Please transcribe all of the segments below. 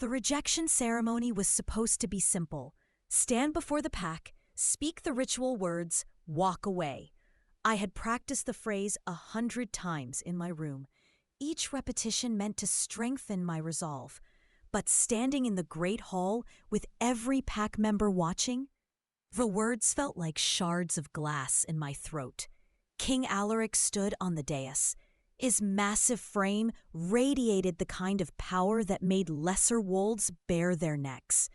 The rejection ceremony was supposed to be simple. Stand before the pack, speak the ritual words, walk away. I had practiced the phrase 100 times in my room. Each repetition meant to strengthen my resolve. But standing in the great hall with every pack member watching, the words felt like shards of glass in my throat. King Alaric stood on the dais. His massive frame radiated the kind of power that made lesser wolves bare their necks.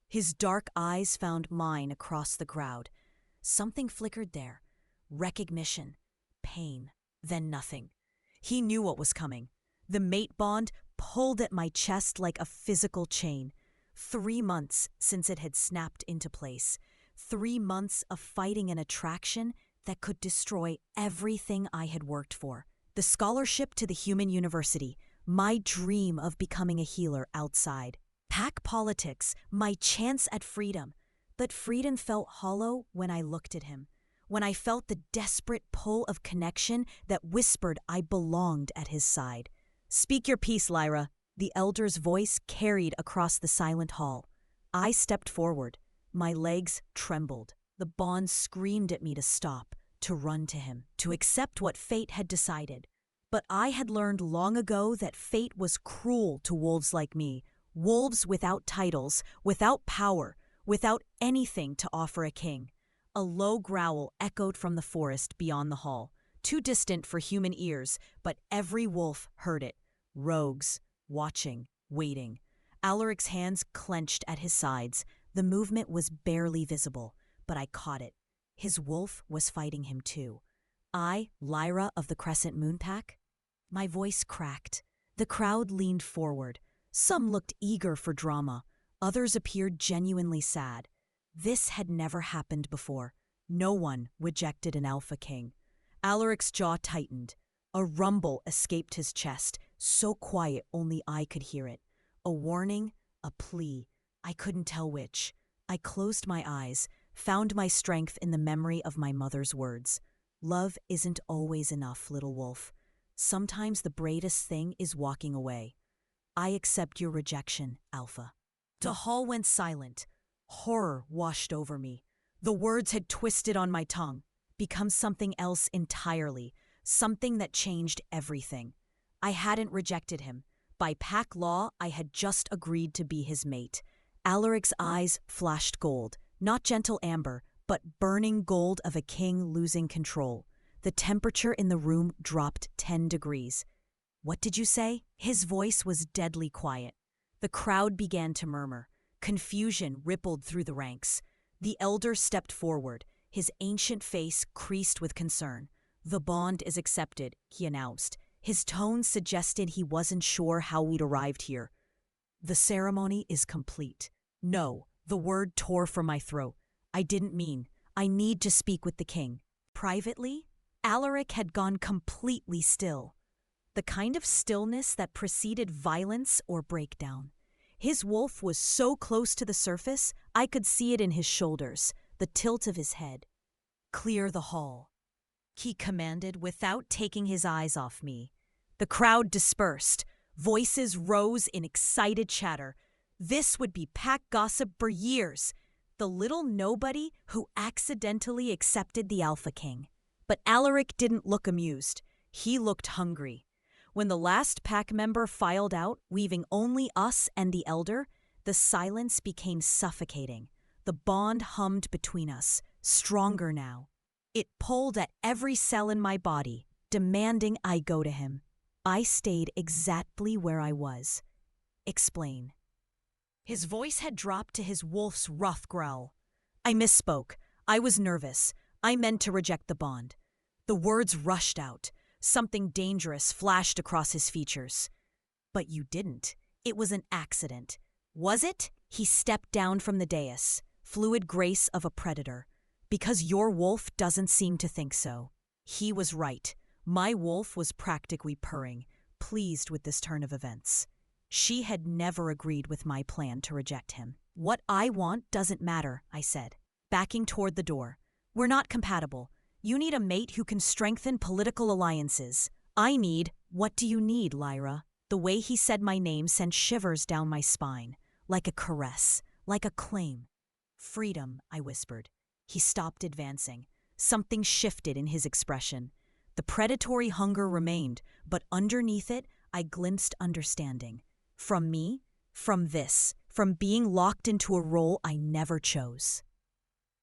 His dark eyes found mine across the crowd. Something flickered there. Recognition, pain, then nothing. He knew what was coming. The mate bond pulled at my chest like a physical chain. 3 months since it had snapped into place. 3 months of fighting an attraction that could destroy everything I had worked for. The scholarship to the human university, my dream of becoming a healer outside. Pack politics, my chance at freedom. But freedom felt hollow when I looked at him. When I felt the desperate pull of connection that whispered I belonged at his side. Speak your piece, Lyra. The elder's voice carried across the silent hall. I stepped forward. My legs trembled. The bond screamed at me to stop, to run to him, to accept what fate had decided. But I had learned long ago that fate was cruel to wolves like me, wolves without titles, without power, without anything to offer a king. A low growl echoed from the forest beyond the hall, too distant for human ears, but every wolf heard it. Rogues, watching, waiting. Alaric's hands clenched at his sides. The movement was barely visible, but I caught it. His wolf was fighting him too. I, Lyra of the Crescent Moon Pack? My voice cracked. The crowd leaned forward. Some looked eager for drama. Others appeared genuinely sad. This had never happened before. No one rejected an alpha king. Alaric's jaw tightened. A rumble escaped his chest, so quiet only I could hear it. A warning, a plea. I couldn't tell which. I closed my eyes, found my strength in the memory of my mother's words. Love isn't always enough, little wolf. Sometimes the bravest thing is walking away. I accept your rejection, Alpha. The hall went silent. Horror washed over me. The words had twisted on my tongue, become something else entirely, something that changed everything. I hadn't rejected him. By pack law, I had just agreed to be his mate. Alaric's eyes flashed gold, not gentle amber, but burning gold of a king losing control. The temperature in the room dropped 10 degrees. What did you say? His voice was deadly quiet. The crowd began to murmur. Confusion rippled through the ranks. The elder stepped forward, his ancient face creased with concern. The bond is accepted, he announced. His tone suggested he wasn't sure how we'd arrived here. The ceremony is complete. No, the word tore from my throat. I didn't mean. I need to speak with the king. Privately? Alaric had gone completely still. The kind of stillness that preceded violence or breakdown. His wolf was so close to the surface, I could see it in his shoulders, the tilt of his head. Clear the hall, he commanded without taking his eyes off me. The crowd dispersed. Voices rose in excited chatter. This would be pack gossip for years. The little nobody who accidentally accepted the Alpha King. But Alaric didn't look amused. He looked hungry. When the last pack member filed out, leaving only us and the elder, the silence became suffocating. The bond hummed between us, stronger now. It pulled at every cell in my body, demanding I go to him. I stayed exactly where I was. Explain. His voice had dropped to his wolf's rough growl. I misspoke. I was nervous. I meant to reject the bond. The words rushed out. Something dangerous flashed across his features. But you didn't. It was an accident. Was it? He stepped down from the dais, fluid grace of a predator. Because your wolf doesn't seem to think so. He was right. My wolf was practically purring, pleased with this turn of events. She had never agreed with my plan to reject him. What I want doesn't matter, I said, backing toward the door. We're not compatible. You need a mate who can strengthen political alliances. I need— What do you need, Lyra? The The way he said my name sent shivers down my spine, like a caress, like a claim. "Freedom," I whispered. He stopped advancing. Something shifted in his expression. The predatory hunger remained, but underneath it, I glimpsed understanding. From me, from this, from being locked into a role I never chose.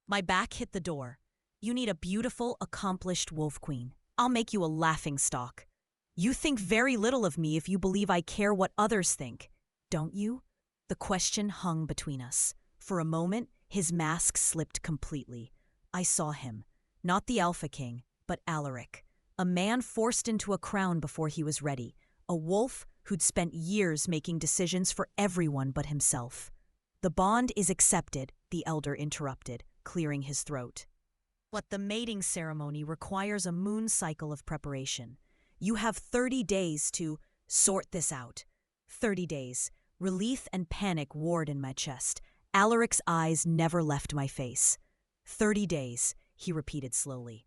My back hit the door. "You need a beautiful, accomplished wolf queen. I'll make you a laughingstock. You think very little of me if you believe I care what others think, don't you?" The question hung between us. For a moment, his mask slipped completely. I saw him. Not the Alpha King, but Alaric. A man forced into a crown before he was ready. A wolf who'd spent years making decisions for everyone but himself. "The bond is accepted," the elder interrupted, clearing his throat. "But the mating ceremony requires a moon cycle of preparation. You have 30 days to sort this out." 30 days. Relief and panic warred in my chest. Alaric's eyes never left my face. 30 days, he repeated slowly.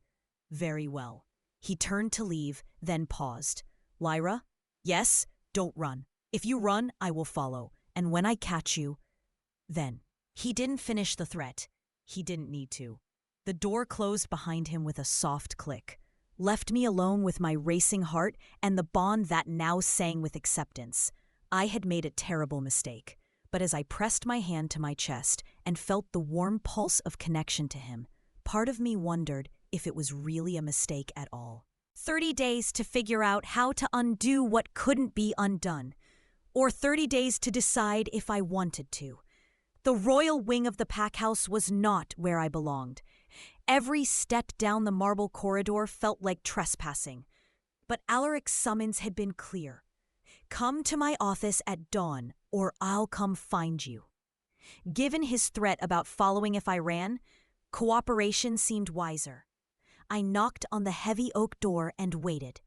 "Very well." He turned to leave, then paused. "Lyra?" "Yes, don't run. If you run, I will follow. And when I catch you, then." He didn't finish the threat. He didn't need to. The door closed behind him with a soft click, left me alone with my racing heart and the bond that now sang with acceptance. I had made a terrible mistake, but as I pressed my hand to my chest and felt the warm pulse of connection to him, part of me wondered if it was really a mistake at all. 30 days to figure out how to undo what couldn't be undone, or 30 days to decide if I wanted to. The royal wing of the pack house was not where I belonged. Every step down the marble corridor felt like trespassing. But Alaric's summons had been clear. "Come to my office at dawn, or I'll come find you." Given his threat about following if I ran, cooperation seemed wiser. I knocked on the heavy oak door and waited.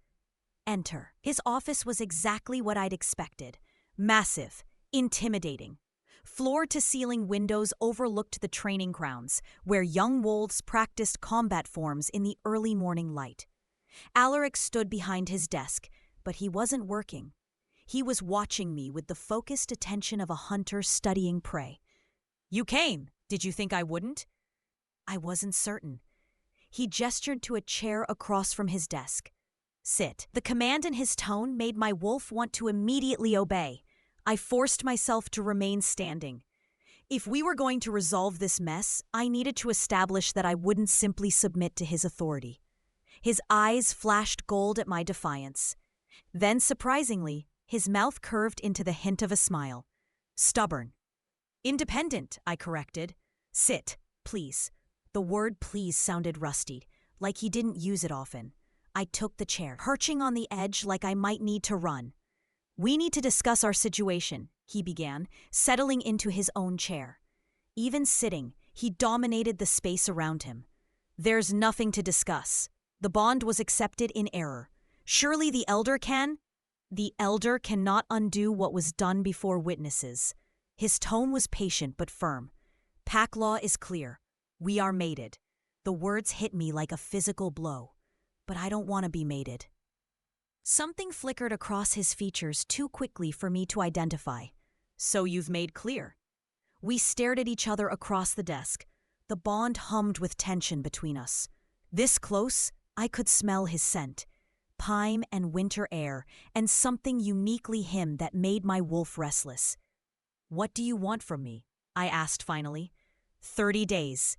Enter. His office was exactly what I'd expected. Massive, intimidating. Floor-to-ceiling windows overlooked the training grounds, where young wolves practiced combat forms in the early morning light. Alaric stood behind his desk, but he wasn't working. He was watching me with the focused attention of a hunter studying prey. "You came. Did you think I wouldn't?" I wasn't certain. He gestured to a chair across from his desk. "Sit." The command in his tone made my wolf want to immediately obey. I forced myself to remain standing. If we were going to resolve this mess, I needed to establish that I wouldn't simply submit to his authority. His eyes flashed gold at my defiance. Then, surprisingly, his mouth curved into the hint of a smile. "Stubborn." "Independent," I corrected. "Sit, please." The word please sounded rusty, like he didn't use it often. I took the chair, perching on the edge like I might need to run. "We need to discuss our situation," he began, settling into his own chair. Even sitting, he dominated the space around him. "There's nothing to discuss. The bond was accepted in error. Surely the elder can?" "The elder cannot undo what was done before witnesses." His tone was patient but firm. "Pack law is clear. We are mated." The words hit me like a physical blow. But I don't want to be mated. Something flickered across his features too quickly for me to identify. "So you've made clear." We stared at each other across the desk. The bond hummed with tension between us. This close, I could smell his scent. Pine and winter air, and something uniquely him that made my wolf restless. "What do you want from me?" I asked finally. 30 days.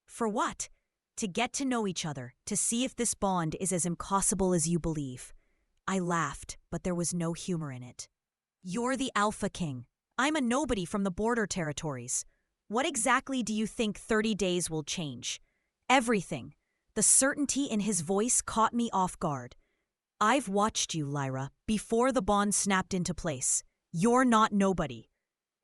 For what? To get to know each other, to see if this bond is as impossible as you believe. I laughed, but there was no humor in it. "You're the Alpha King. I'm a nobody from the border territories. What exactly do you think 30 days will change?" "Everything." The certainty in his voice caught me off guard. "I've watched you, Lyra, before the bond snapped into place. You're not nobody."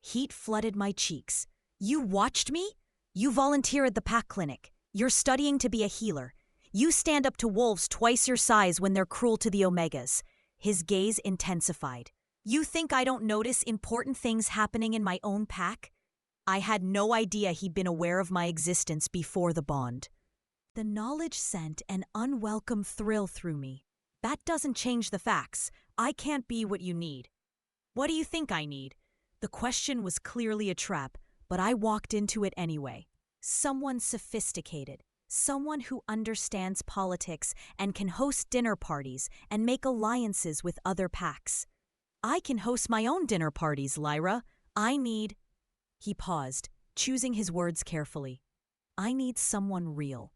Heat flooded my cheeks. "You watched me? You volunteer at the pack clinic. You're studying to be a healer. You stand up to wolves twice your size when they're cruel to the Omegas." His gaze intensified. "You think I don't notice important things happening in my own pack?" I had no idea he'd been aware of my existence before the bond. The knowledge sent an unwelcome thrill through me. "That doesn't change the facts. I can't be what you need." What do you think I need? The question was clearly a trap, but I walked into it anyway. Someone sophisticated. Someone who understands politics and can host dinner parties and make alliances with other packs. I can host my own dinner parties, Lyra. I need... He paused, choosing his words carefully. I need someone real.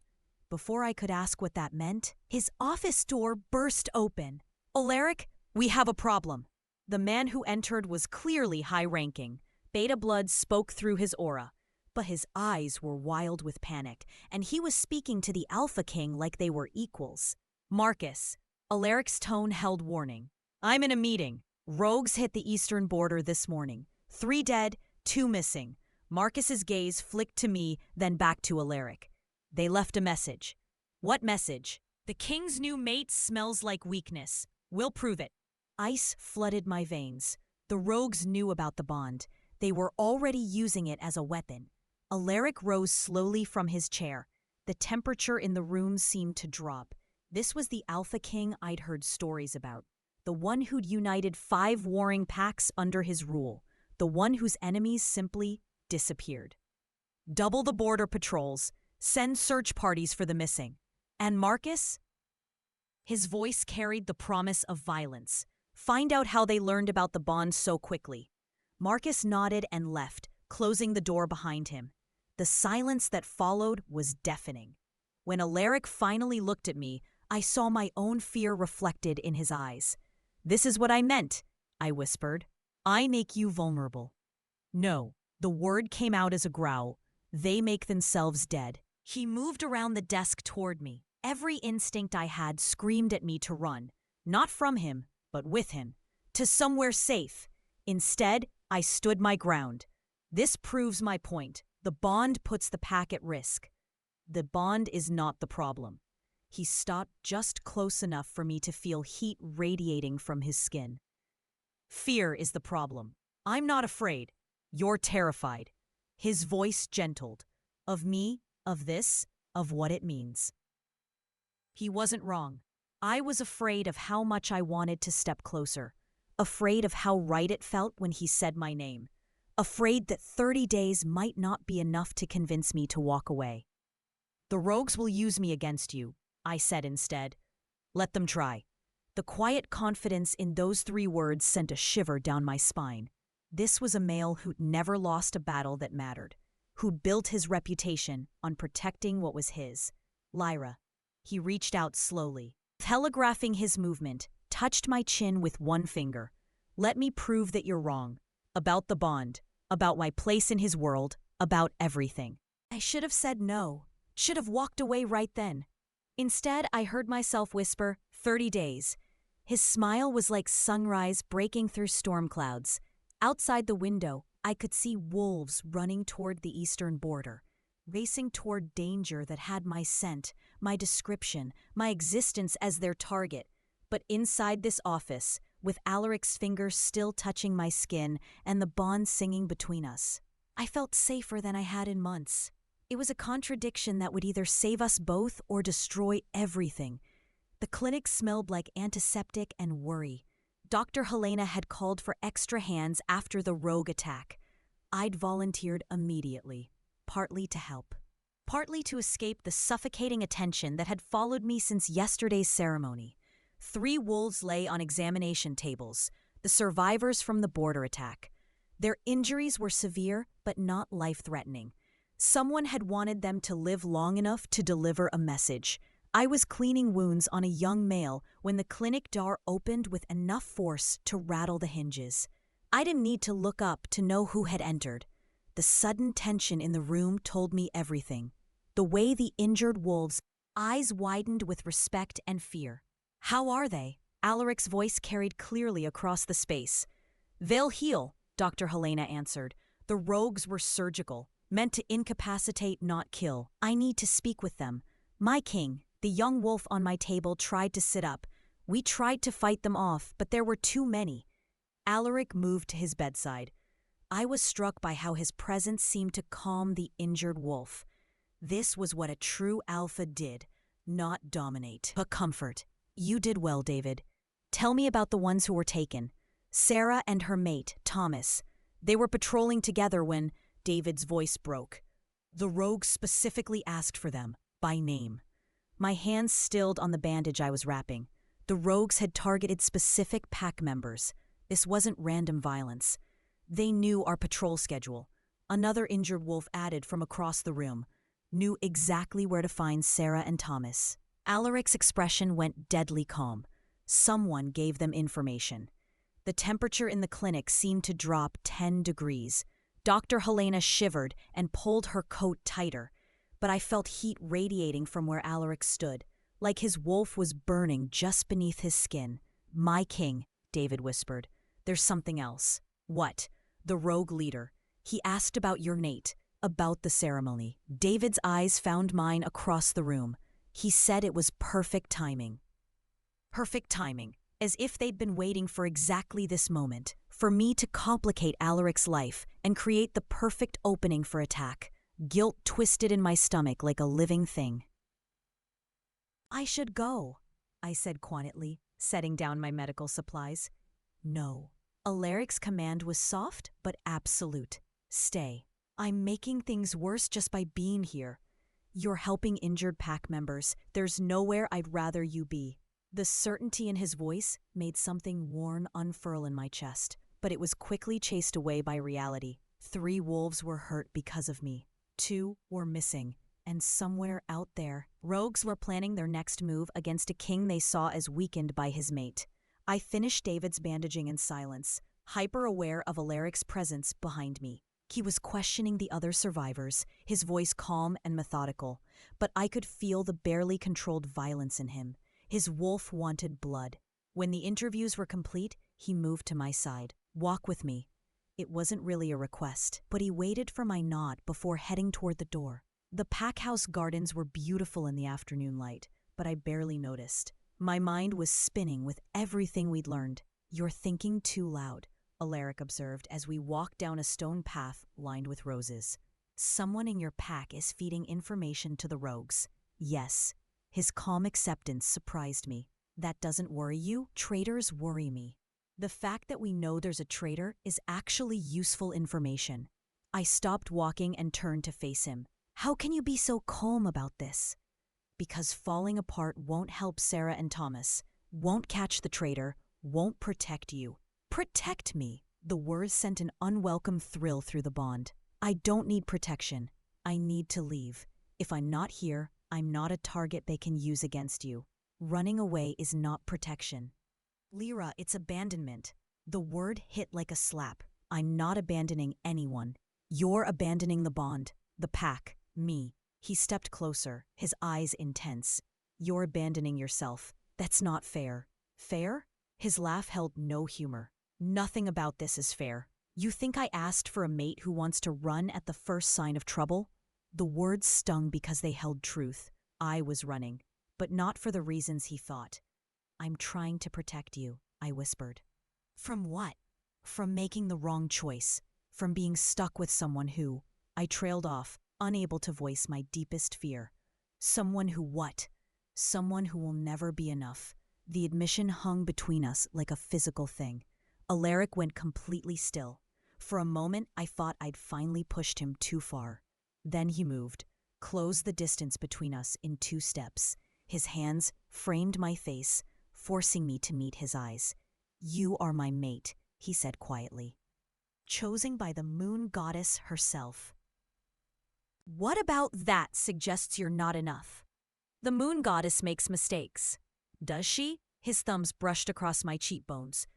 Before I could ask what that meant, his office door burst open. Alaric, we have a problem. The man who entered was clearly high-ranking. Beta blood spoke through his aura. But his eyes were wild with panic, and he was speaking to the Alpha King like they were equals. Marcus. Alaric's tone held warning. I'm in a meeting. Rogues hit the eastern border this morning. 3 dead, 2 missing. Marcus's gaze flicked to me, then back to Alaric. They left a message. What message? The king's new mate smells like weakness. We'll prove it. Ice flooded my veins. The rogues knew about the bond. They were already using it as a weapon. Alaric rose slowly from his chair. The temperature in the room seemed to drop. This was the Alpha King I'd heard stories about. The one who'd united 5 warring packs under his rule. The one whose enemies simply disappeared. Double the border patrols. Send search parties for the missing. And Marcus? His voice carried the promise of violence. Find out how they learned about the bond so quickly. Marcus nodded and left, closing the door behind him. The silence that followed was deafening. When Alaric finally looked at me, I saw my own fear reflected in his eyes. This is what I meant, I whispered. I make you vulnerable. No, the word came out as a growl. They make themselves dead. He moved around the desk toward me. Every instinct I had screamed at me to run. Not from him, but with him. To somewhere safe. Instead, I stood my ground. This proves my point. The bond puts the pack at risk. The bond is not the problem. He stopped just close enough for me to feel heat radiating from his skin. Fear is the problem. I'm not afraid. You're terrified. His voice gentled. Of me, of this, of what it means. He wasn't wrong. I was afraid of how much I wanted to step closer. Afraid of how right it felt when he said my name. Afraid that 30 days might not be enough to convince me to walk away. The rogues will use me against you, I said instead. Let them try. The quiet confidence in those 3 words sent a shiver down my spine. This was a male who'd never lost a battle that mattered, who'd built his reputation on protecting what was his. Lyra. He reached out slowly, telegraphing his movement, touched my chin with 1 finger. Let me prove that you're wrong. About the bond. About my place in his world, about everything. I should have said no, should have walked away right then. Instead, I heard myself whisper, 30 days. His smile was like sunrise breaking through storm clouds. Outside the window, I could see wolves running toward the eastern border, racing toward danger that had my scent, my description, my existence as their target. But inside this office, with Alaric's fingers still touching my skin and the bond singing between us, I felt safer than I had in months. It was a contradiction that would either save us both or destroy everything. The clinic smelled like antiseptic and worry. Dr. Helena had called for extra hands after the rogue attack. I'd volunteered immediately, partly to help, partly to escape the suffocating attention that had followed me since yesterday's ceremony. 3 wolves lay on examination tables, the survivors from the border attack. Their injuries were severe, but not life-threatening. Someone had wanted them to live long enough to deliver a message. I was cleaning wounds on a young male when the clinic door opened with enough force to rattle the hinges. I didn't need to look up to know who had entered. The sudden tension in the room told me everything. The way the injured wolves' eyes widened with respect and fear. How are they? Alaric's voice carried clearly across the space. They'll heal, Dr. Helena answered. The rogues were surgical, meant to incapacitate, not kill. I need to speak with them. My king, the young wolf on my table, tried to sit up. We tried to fight them off, but there were too many. Alaric moved to his bedside. I was struck by how his presence seemed to calm the injured wolf. This was what a true alpha did, not dominate, but comfort. You did well, David. Tell me about the ones who were taken. Sarah and her mate, Thomas. They were patrolling together when David's voice broke. The rogues specifically asked for them, by name. My hands stilled on the bandage I was wrapping. The rogues had targeted specific pack members. This wasn't random violence. They knew our patrol schedule. Another injured wolf added from across the room. Knew exactly where to find Sarah and Thomas. Alaric's expression went deadly calm. Someone gave them information. The temperature in the clinic seemed to drop 10 degrees. Dr. Helena shivered and pulled her coat tighter, but I felt heat radiating from where Alaric stood, like his wolf was burning just beneath his skin. "My king," David whispered. "There's something else." "What?" "The rogue leader. He asked about your Nate, about the ceremony." David's eyes found mine across the room. He said it was perfect timing. Perfect timing. As if they'd been waiting for exactly this moment, for me to complicate Alaric's life and create the perfect opening for attack. Guilt twisted in my stomach like a living thing. "I should go," I said quietly, setting down my medical supplies. "No." Alaric's command was soft but absolute. "Stay. I'm making things worse just by being here. You're helping injured pack members. There's nowhere I'd rather you be." The certainty in his voice made something worn unfurl in my chest, but it was quickly chased away by reality. 3 wolves were hurt because of me. 2 were missing, and somewhere out there, rogues were planning their next move against a king they saw as weakened by his mate. I finished David's bandaging in silence, hyper-aware of Alaric's presence behind me. He was questioning the other survivors, his voice calm and methodical, but I could feel the barely controlled violence in him. His wolf wanted blood. When the interviews were complete, he moved to my side. "Walk with me." It wasn't really a request, but he waited for my nod before heading toward the door. The packhouse gardens were beautiful in the afternoon light, but I barely noticed. My mind was spinning with everything we'd learned. "You're thinking too loud," Alaric observed as we walked down a stone path lined with roses. "Someone in your pack is feeding information to the rogues." "Yes." His calm acceptance surprised me. "That doesn't worry you? Traitors worry me. The fact that we know there's a traitor is actually useful information." I stopped walking and turned to face him. "How can you be so calm about this?" "Because falling apart won't help Sarah and Thomas, won't catch the traitor, won't protect you." "Protect me." The words sent an unwelcome thrill through the bond. "I don't need protection. I need to leave. If I'm not here, I'm not a target they can use against you. Running away is not protection." "Lyra, it's abandonment." The word hit like a slap. "I'm not abandoning anyone. You're abandoning the bond, the pack, me." He stepped closer, his eyes intense. "You're abandoning yourself. That's not fair." "Fair?" His laugh held no humor. "Nothing about this is fair. You think I asked for a mate who wants to run at the first sign of trouble?" The words stung because they held truth. I was running, but not for the reasons he thought. "I'm trying to protect you," I whispered. "From what?" "From making the wrong choice. From being stuck with someone who—" I trailed off, unable to voice my deepest fear. "Someone who what?" "Someone who will never be enough." The admission hung between us like a physical thing. Alaric went completely still. For a moment, I thought I'd finally pushed him too far. Then he moved, closed the distance between us in 2 steps. His hands framed my face, forcing me to meet his eyes. "You are my mate," he said quietly. "Chosen by the moon goddess herself." "What about that suggests you're not enough?" "The moon goddess makes mistakes." "Does she?" His thumbs brushed across my cheekbones.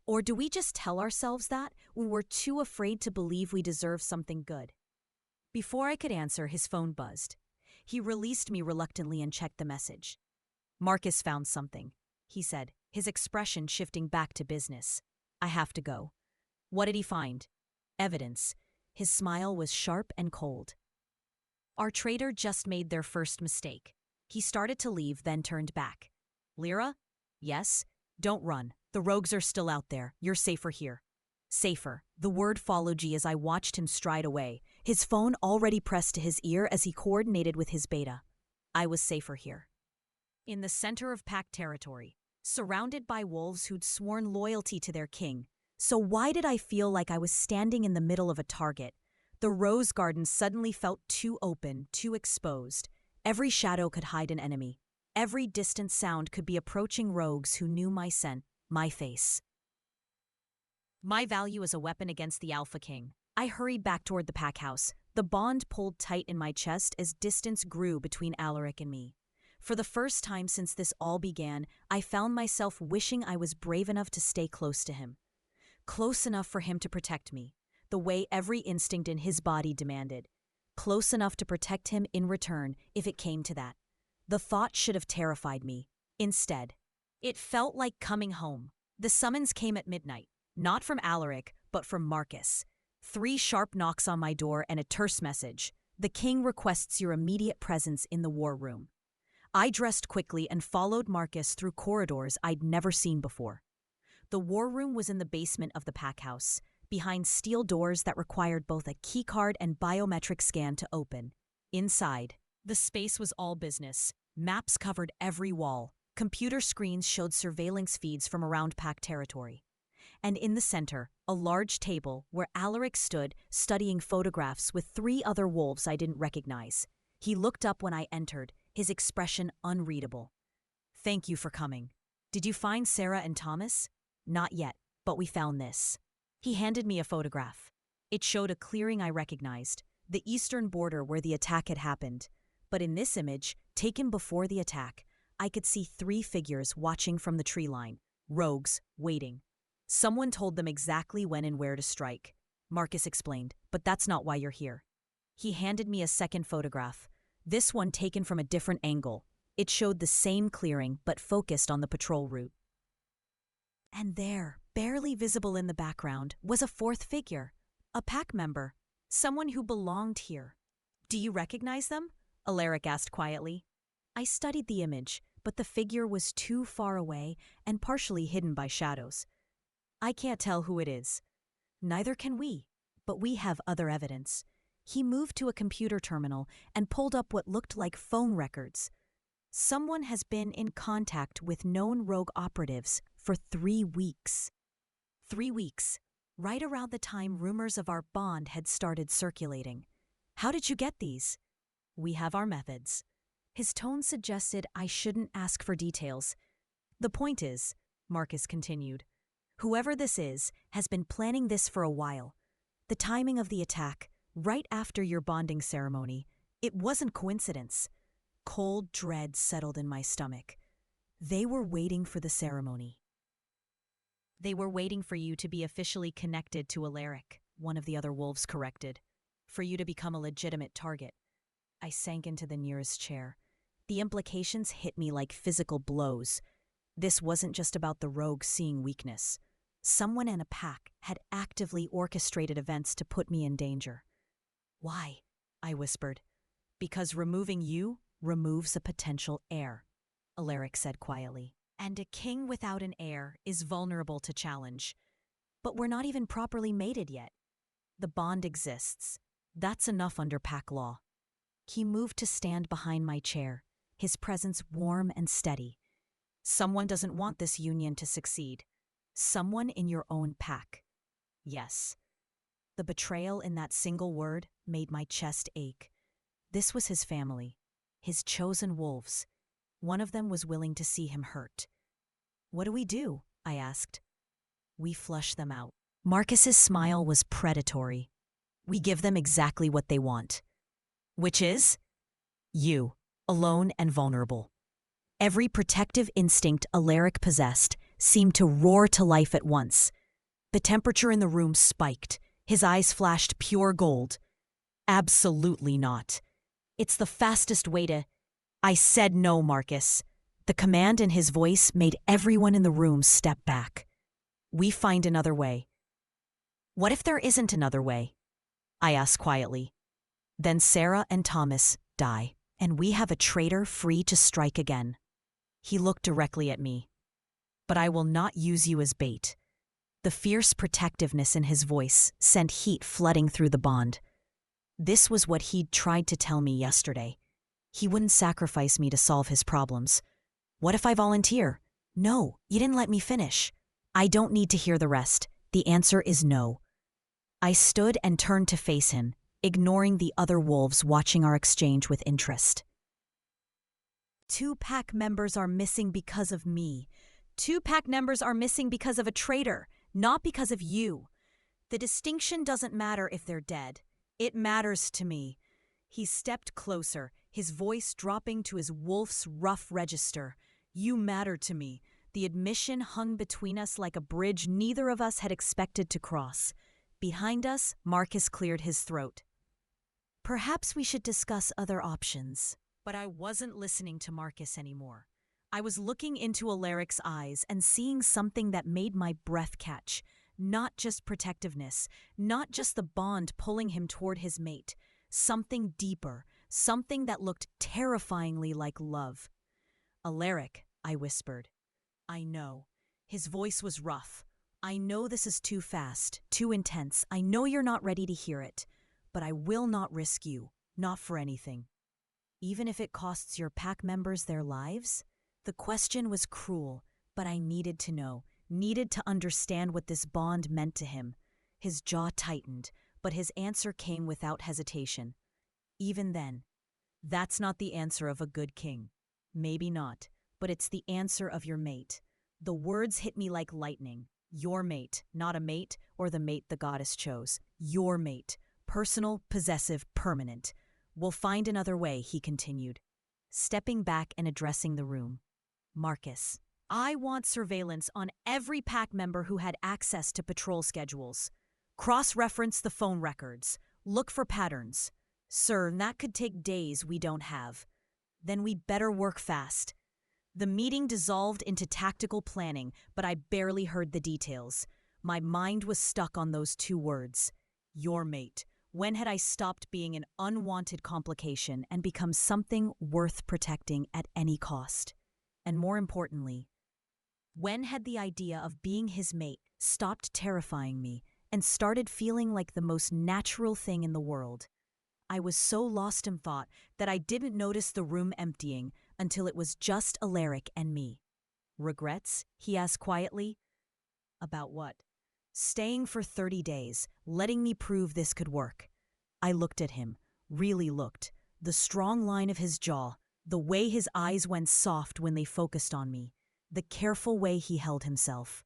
"Or do we just tell ourselves that when we're too afraid to believe we deserve something good?" Before I could answer, his phone buzzed. He released me reluctantly and checked the message. "Marcus found something," he said, his expression shifting back to business. "I have to go." "What did he find?" "Evidence." His smile was sharp and cold. "Our traitor just made their first mistake." He started to leave, then turned back. "Lyra?" "Yes?" "Don't run. The rogues are still out there. You're safer here." "Safer." The word followed me as I watched him stride away, his phone already pressed to his ear as he coordinated with his beta. I was safer here. In the center of pack territory, surrounded by wolves who'd sworn loyalty to their king, So why did I feel like I was standing in the middle of a target? The rose garden suddenly felt too open, too exposed. Every shadow could hide an enemy. Every distant sound could be approaching rogues who knew my scent, my face. My value as a weapon against the Alpha King. I hurried back toward the pack house. The bond pulled tight in my chest as distance grew between Alaric and me. For the first time since this all began, I found myself wishing I was brave enough to stay close to him. Close enough for him to protect me, the way every instinct in his body demanded. Close enough to protect him in return if it came to that. The thought should have terrified me. Instead, it felt like coming home. The summons came at midnight, not from Alaric, but from Marcus. 3 sharp knocks on my door and a terse message. The king requests your immediate presence in the war room. I dressed quickly and followed Marcus through corridors I'd never seen before. The war room was in the basement of the pack house, behind steel doors that required both a keycard and biometric scan to open. Inside, the space was all business. Maps covered every wall. Computer screens showed surveillance feeds from around pack territory. And in the center, a large table where Alaric stood studying photographs with 3 other wolves I didn't recognize. He looked up when I entered, his expression unreadable. "Thank you for coming. Did you find Sarah and Thomas?" "Not yet, but we found this." He handed me a photograph. It showed a clearing I recognized, the eastern border where the attack had happened. But in this image, taken before the attack, I could see 3 figures watching from the tree line, rogues, waiting. Someone told them exactly when and where to strike. Marcus explained, "But that's not why you're here." He handed me a second photograph, this one taken from a different angle. It showed the same clearing, but focused on the patrol route. And there, barely visible in the background, was a 4th figure, a pack member, someone who belonged here. "Do you recognize them?" Alaric asked quietly. I studied the image, but the figure was too far away and partially hidden by shadows. "I can't tell who it is." "Neither can we, but we have other evidence." He moved to a computer terminal and pulled up what looked like phone records. "Someone has been in contact with known rogue operatives for 3 weeks. 3 weeks, right around the time rumors of our bond had started circulating. How did you get these?" "We have our methods." His tone suggested I shouldn't ask for details. "The point is," Marcus continued, "whoever this is has been planning this for a while. The timing of the attack, right after your bonding ceremony, it wasn't coincidence." Cold dread settled in my stomach. They were waiting for the ceremony. "They were waiting for you to be officially connected to Alaric," one of the other wolves corrected. "For you to become a legitimate target." I sank into the nearest chair. The implications hit me like physical blows. This wasn't just about the rogue seeing weakness. Someone in a pack had actively orchestrated events to put me in danger. "Why?" I whispered. "Because removing you removes a potential heir," Alaric said quietly. "And a king without an heir is vulnerable to challenge. But we're not even properly mated yet. The bond exists. That's enough under pack law." He moved to stand behind my chair, his presence warm and steady. "Someone doesn't want this union to succeed. Someone in your own pack." Yes. The betrayal in that single word made my chest ache. This was his family, his chosen wolves. One of them was willing to see him hurt. "What do we do?" I asked. "We flush them out." Marcus's smile was predatory. "We give them exactly what they want." "Which is?" "You, alone and vulnerable." Every protective instinct Alaric possessed seemed to roar to life at once. The temperature in the room spiked. His eyes flashed pure gold. "Absolutely not. It's the fastest way to—" I said no, Marcus. The command in his voice made everyone in the room step back. "We find another way." "What if there isn't another way?" I asked quietly. "Then Sarah and Thomas die, and we have a traitor free to strike again." He looked directly at me. "But I will not use you as bait." The fierce protectiveness in his voice sent heat flooding through the bond. This was what he'd tried to tell me yesterday. He wouldn't sacrifice me to solve his problems. "What if I volunteer?" "No, you didn't let me finish." "I don't need to hear the rest. The answer is no. I stood and turned to face him, ignoring the other wolves watching our exchange with interest. 2 pack members are missing because of me. 2 pack members are missing because of a traitor, not because of you. The distinction doesn't matter if they're dead. It matters to me. He stepped closer, his voice dropping to his wolf's rough register. You matter to me. The admission hung between us like a bridge neither of us had expected to cross. Behind us, Marcus cleared his throat. Perhaps we should discuss other options. But I wasn't listening to Marcus anymore. I was looking into Alaric's eyes and seeing something that made my breath catch. Not just protectiveness, not just the bond pulling him toward his mate. Something deeper, something that looked terrifyingly like love. Alaric, I whispered. I know. His voice was rough. I know this is too fast, too intense. I know you're not ready to hear it. But I will not risk you, not for anything. Even if it costs your pack members their lives? The question was cruel, but I needed to know, needed to understand what this bond meant to him. His jaw tightened, but his answer came without hesitation. Even then, that's not the answer of a good king. Maybe not, but it's the answer of your mate. The words hit me like lightning. Your mate, not a mate or the mate the goddess chose. Your mate. Personal, possessive, permanent. We'll find another way, he continued, stepping back and addressing the room. Marcus, I want surveillance on every pack member who had access to patrol schedules. Cross-reference the phone records. Look for patterns. Sir, that could take days we don't have. Then we'd better work fast. The meeting dissolved into tactical planning, but I barely heard the details. My mind was stuck on those 2 words. Your mate. When had I stopped being an unwanted complication and become something worth protecting at any cost? And more importantly, when had the idea of being his mate stopped terrifying me and started feeling like the most natural thing in the world? I was so lost in thought that I didn't notice the room emptying until it was just Alaric and me. Regrets? He asked quietly. About what? Staying for 30 days, letting me prove this could work. I looked at him, really looked. The strong line of his jaw, the way his eyes went soft when they focused on me, the careful way he held himself.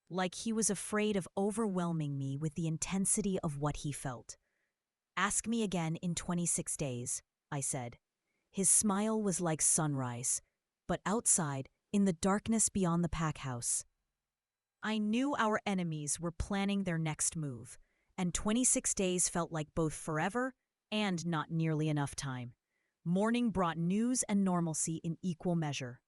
Like he was afraid of overwhelming me with the intensity of what he felt. Ask me again in 26 days, I said. His smile was like sunrise, but outside, in the darkness beyond the pack house, I knew our enemies were planning their next move, and 26 days felt like both forever and not nearly enough time. Morning brought news and normalcy in equal measure.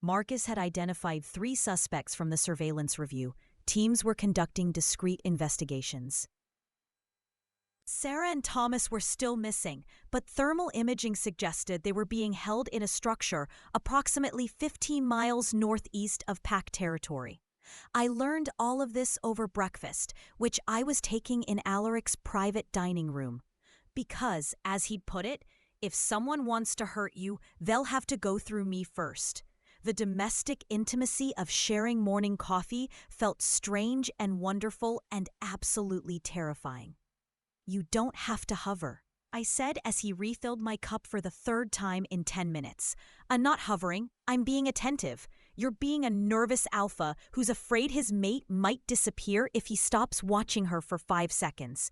Marcus had identified 3 suspects from the surveillance review. Teams were conducting discreet investigations. Sarah and Thomas were still missing, but thermal imaging suggested they were being held in a structure approximately 15 miles northeast of pack territory. I learned all of this over breakfast, which I was taking in Alaric's private dining room. Because, as he'd put it, if someone wants to hurt you, they'll have to go through me first. The domestic intimacy of sharing morning coffee felt strange and wonderful and absolutely terrifying. You don't have to hover, I said as he refilled my cup for the 3rd time in 10 minutes. I'm not hovering, I'm being attentive. You're being a nervous alpha who's afraid his mate might disappear if he stops watching her for 5 seconds.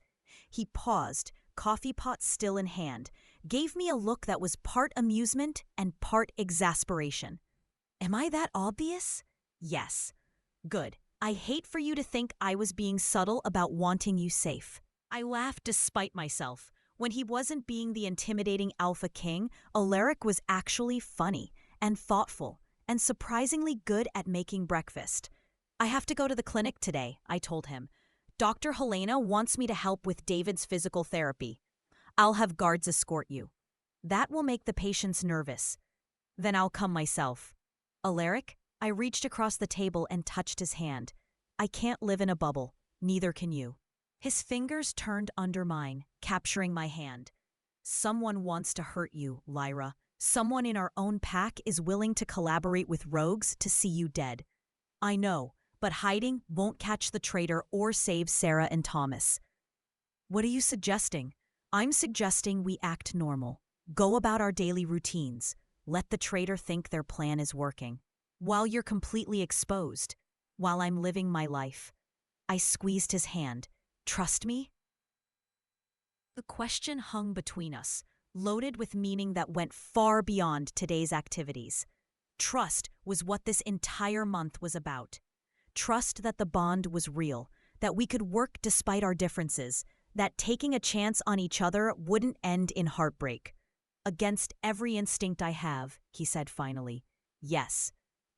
He paused, coffee pot still in hand, gave me a look that was part amusement and part exasperation. Am I that obvious? Yes. Good. I hate for you to think I was being subtle about wanting you safe. I laughed despite myself. When he wasn't being the intimidating alpha king, Alaric was actually funny and thoughtful and surprisingly good at making breakfast. I have to go to the clinic today, I told him. Dr. Helena wants me to help with David's physical therapy. I'll have guards escort you. That will make the patients nervous. Then I'll come myself. Alaric, I reached across the table and touched his hand. I can't live in a bubble. Neither can you. His fingers turned under mine, capturing my hand. Someone wants to hurt you, Lyra. Someone in our own pack is willing to collaborate with rogues to see you dead. I know, but hiding won't catch the traitor or save Sarah and Thomas. What are you suggesting? I'm suggesting we act normal. Go about our daily routines. Let the traitor think their plan is working. While you're completely exposed. While I'm living my life. I squeezed his hand. Trust me? The question hung between us, loaded with meaning that went far beyond today's activities. Trust was what this entire month was about. Trust that the bond was real, that we could work despite our differences, that taking a chance on each other wouldn't end in heartbreak. Against every instinct I have, he said finally. Yes.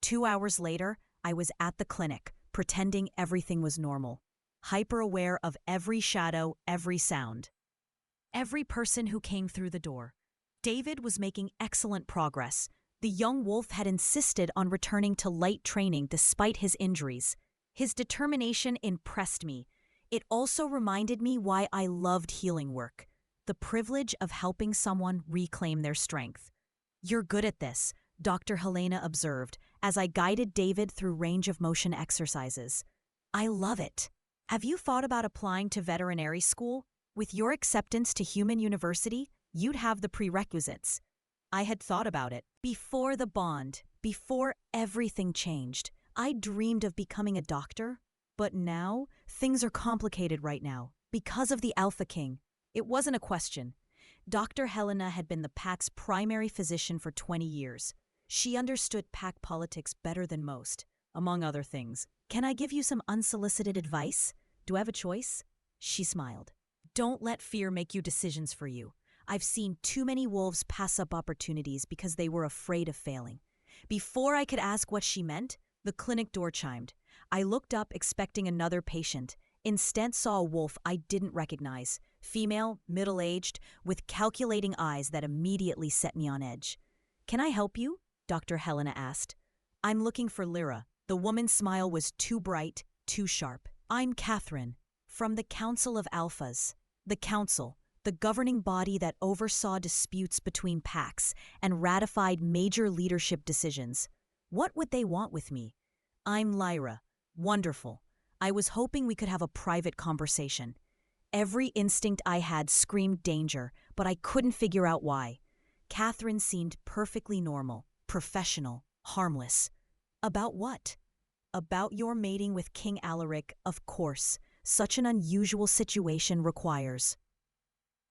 2 hours later, I was at the clinic, pretending everything was normal. Hyper-aware of every shadow, every sound. Every person who came through the door. David was making excellent progress. The young wolf had insisted on returning to light training despite his injuries. His determination impressed me. It also reminded me why I loved healing work. The privilege of helping someone reclaim their strength. You're good at this, Dr. Helena observed, as I guided David through range of motion exercises. I love it. Have you thought about applying to veterinary school? With your acceptance to Human University, you'd have the prerequisites. I had thought about it. Before the bond, before everything changed, I dreamed of becoming a doctor. But now, things are complicated right now, because of the Alpha King. It wasn't a question. Dr. Helena had been the pack's primary physician for 20 years. She understood pack politics better than most, among other things. Can I give you some unsolicited advice? Do I have a choice? She smiled. Don't let fear make you decisions for you. I've seen too many wolves pass up opportunities because they were afraid of failing. Before I could ask what she meant, the clinic door chimed. I looked up expecting another patient. Instead saw a wolf I didn't recognize. Female, middle-aged, with calculating eyes that immediately set me on edge. Can I help you? Dr. Helena asked. I'm looking for Lyra. The woman's smile was too bright, too sharp. I'm Catherine, from the Council of Alphas. The Council, the governing body that oversaw disputes between packs and ratified major leadership decisions. What would they want with me? I'm Lyra. Wonderful. I was hoping we could have a private conversation. Every instinct I had screamed danger, but I couldn't figure out why. Catherine seemed perfectly normal, professional, harmless. About what? About your mating with King Alaric, of course. Such an unusual situation requires.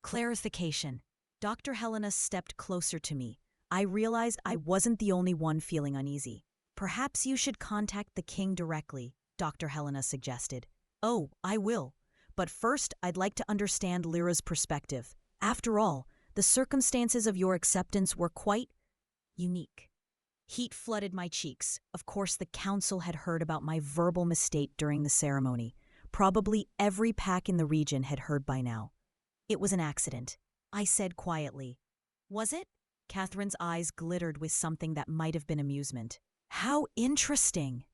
Clarification. Dr. Helena stepped closer to me. I realized I wasn't the only one feeling uneasy. Perhaps you should contact the king directly, Dr. Helena suggested. Oh, I will. But first, I'd like to understand Lyra's perspective. After all, the circumstances of your acceptance were quite unique. Heat flooded my cheeks. Of course, the council had heard about my verbal mistake during the ceremony. Probably every pack in the region had heard by now. It was an accident, I said quietly. Was it? Catherine's eyes glittered with something that might have been amusement. How interesting!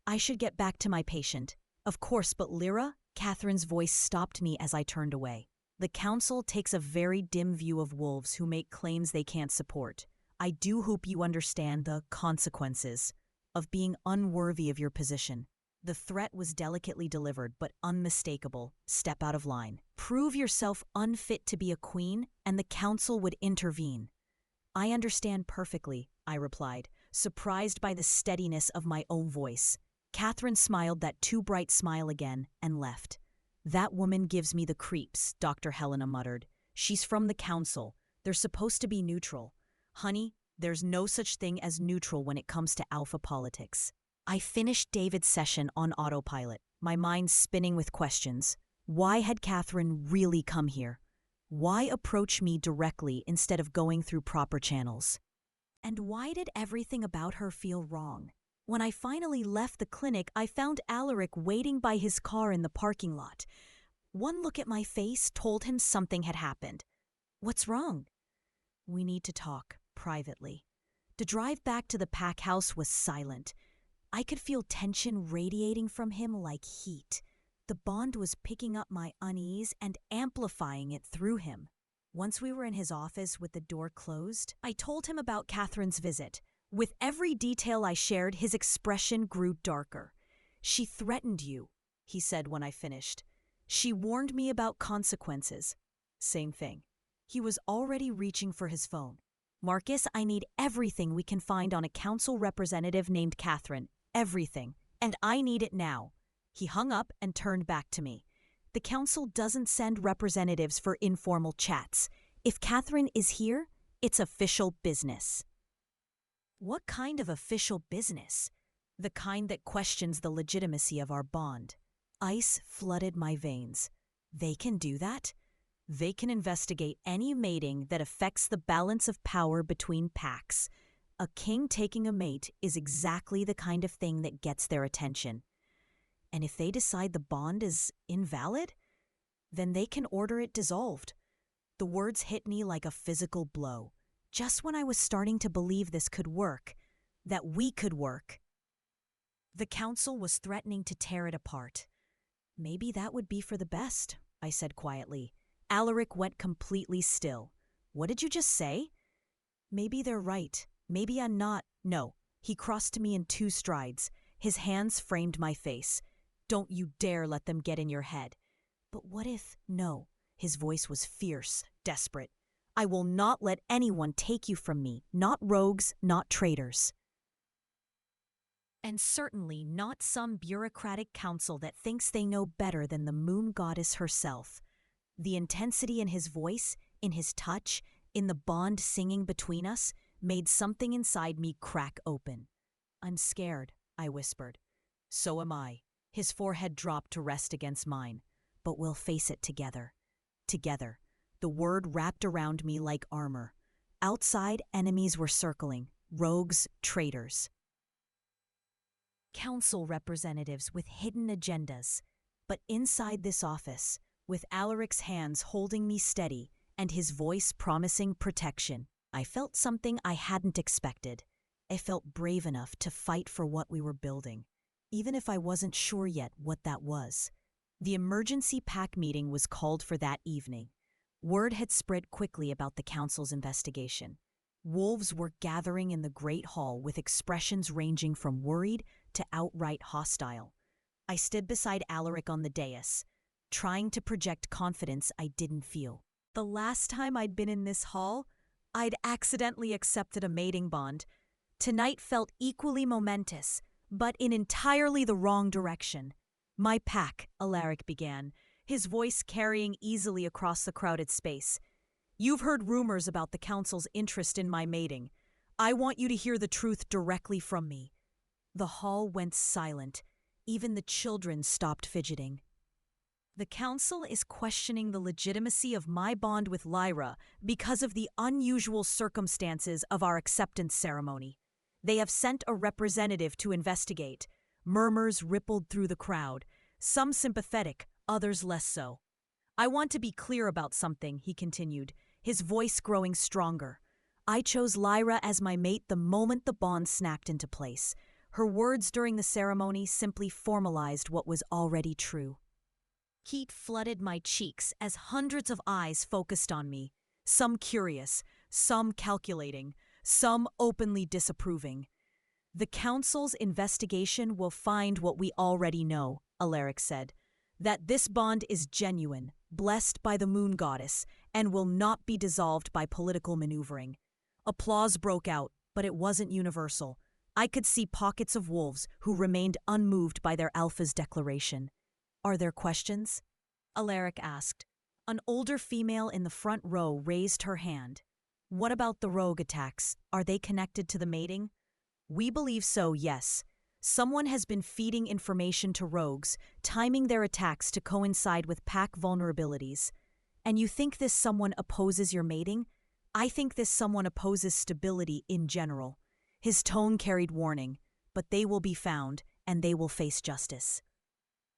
I should get back to my patient. Of course, but Lyra? Catherine's voice stopped me as I turned away. The council takes a very dim view of wolves who make claims they can't support. I do hope you understand the consequences of being unworthy of your position. The threat was delicately delivered, but unmistakable. Step out of line. Prove yourself unfit to be a queen, and the council would intervene. I understand perfectly, I replied, surprised by the steadiness of my own voice. Catherine smiled that too bright smile again and left. That woman gives me the creeps, Dr. Helena muttered. She's from the council. They're supposed to be neutral. Honey, there's no such thing as neutral when it comes to alpha politics. I finished David's session on autopilot, my mind spinning with questions. Why had Catherine really come here? Why approach me directly instead of going through proper channels? And why did everything about her feel wrong? When I finally left the clinic, I found Alaric waiting by his car in the parking lot. One look at my face told him something had happened. What's wrong? We need to talk, privately. The drive back to the pack house was silent. I could feel tension radiating from him like heat. The bond was picking up my unease and amplifying it through him. Once we were in his office with the door closed, I told him about Catherine's visit. With every detail I shared, his expression grew darker. She threatened you, he said when I finished. She warned me about consequences. Same thing. He was already reaching for his phone. Marcus, I need everything we can find on a council representative named Catherine. Everything. And I need it now. He hung up and turned back to me. The council doesn't send representatives for informal chats. If Catherine is here, it's official business. What kind of official business? The kind that questions the legitimacy of our bond. Ice flooded my veins. They can do that? They can investigate any mating that affects the balance of power between packs. A king taking a mate is exactly the kind of thing that gets their attention. And if they decide the bond is invalid, then they can order it dissolved. The words hit me like a physical blow. Just when I was starting to believe this could work, that we could work. The council was threatening to tear it apart. Maybe that would be for the best, I said quietly. Alaric went completely still. What did you just say? Maybe they're right. Maybe I'm not. No. He crossed to me in 2 strides. His hands framed my face. Don't you dare let them get in your head. But what if... No. His voice was fierce, desperate. I will not let anyone take you from me. Not rogues, not traitors. And certainly not some bureaucratic council that thinks they know better than the moon goddess herself. The intensity in his voice, in his touch, in the bond singing between us, made something inside me crack open. I'm scared, I whispered. So am I. His forehead dropped to rest against mine. But we'll face it together. Together. The word wrapped around me like armor. Outside, enemies were circling. Rogues, traitors. Council representatives with hidden agendas. But inside this office, with Alaric's hands holding me steady and his voice promising protection, I felt something I hadn't expected. I felt brave enough to fight for what we were building, even if I wasn't sure yet what that was. The emergency pack meeting was called for that evening. Word had spread quickly about the council's investigation. Wolves were gathering in the Great Hall with expressions ranging from worried to outright hostile. I stood beside Alaric on the dais, trying to project confidence I didn't feel. The last time I'd been in this hall, I'd accidentally accepted a mating bond. Tonight felt equally momentous, but in entirely the wrong direction. My pack, Alaric began, his voice carrying easily across the crowded space. You've heard rumors about the council's interest in my mating. I want you to hear the truth directly from me. The hall went silent. Even the children stopped fidgeting. The council is questioning the legitimacy of my bond with Lyra because of the unusual circumstances of our acceptance ceremony. They have sent a representative to investigate. Murmurs rippled through the crowd, some sympathetic, others less so. I want to be clear about something, he continued, his voice growing stronger. I chose Lyra as my mate the moment the bond snapped into place. Her words during the ceremony simply formalized what was already true. Heat flooded my cheeks as hundreds of eyes focused on me, some curious, some calculating, some openly disapproving. The council's investigation will find what we already know, Alaric said, that this bond is genuine, blessed by the moon goddess, and will not be dissolved by political maneuvering. Applause broke out, but it wasn't universal. I could see pockets of wolves who remained unmoved by their alpha's declaration. Are there questions? Alaric asked. An older female in the front row raised her hand. What about the rogue attacks? Are they connected to the mating? We believe so, yes. Someone has been feeding information to rogues, timing their attacks to coincide with pack vulnerabilities. And you think this someone opposes your mating? I think this someone opposes stability in general. His tone carried warning, but they will be found, and they will face justice.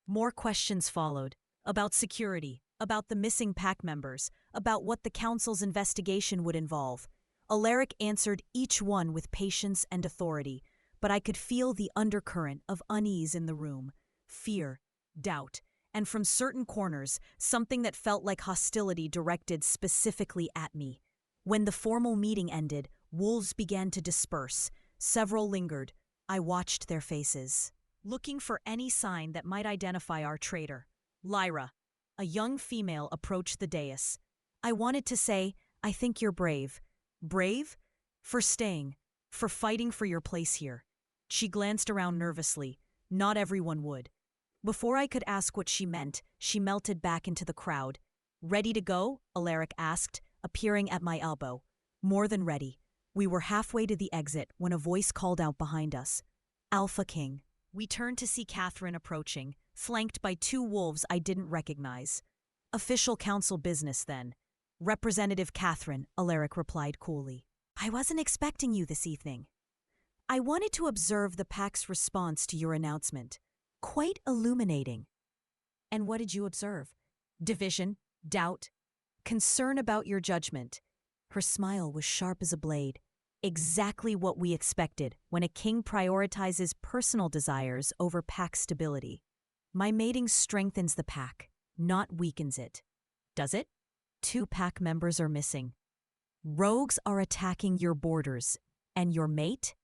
More questions followed, about security, about the missing pack members, about what the council's investigation would involve. Alaric answered each one with patience and authority, but I could feel the undercurrent of unease in the room, fear, doubt, and from certain corners, something that felt like hostility directed specifically at me. When the formal meeting ended, wolves began to disperse. Several lingered. I watched their faces. looking for any sign that might identify our traitor. Lyra, a young female, approached the dais. I wanted to say, I think you're brave. Brave? For staying. For fighting for your place here. She glanced around nervously. Not everyone would. Before I could ask what she meant, she melted back into the crowd. Ready to go? Alaric asked, appearing at my elbow. More than ready. We were halfway to the exit when a voice called out behind us. Alpha King. We turned to see Catherine approaching, flanked by two wolves I didn't recognize. Official council business, then. Representative Catherine, Alaric replied coolly. I wasn't expecting you this evening. I wanted to observe the pack's response to your announcement. Quite illuminating. And what did you observe? Division, doubt, concern about your judgment. Her smile was sharp as a blade. Exactly what we expected when a king prioritizes personal desires over pack stability. My mating strengthens the pack, not weakens it. Does it? 2 pack members are missing. Rogues are attacking your borders. And your mate?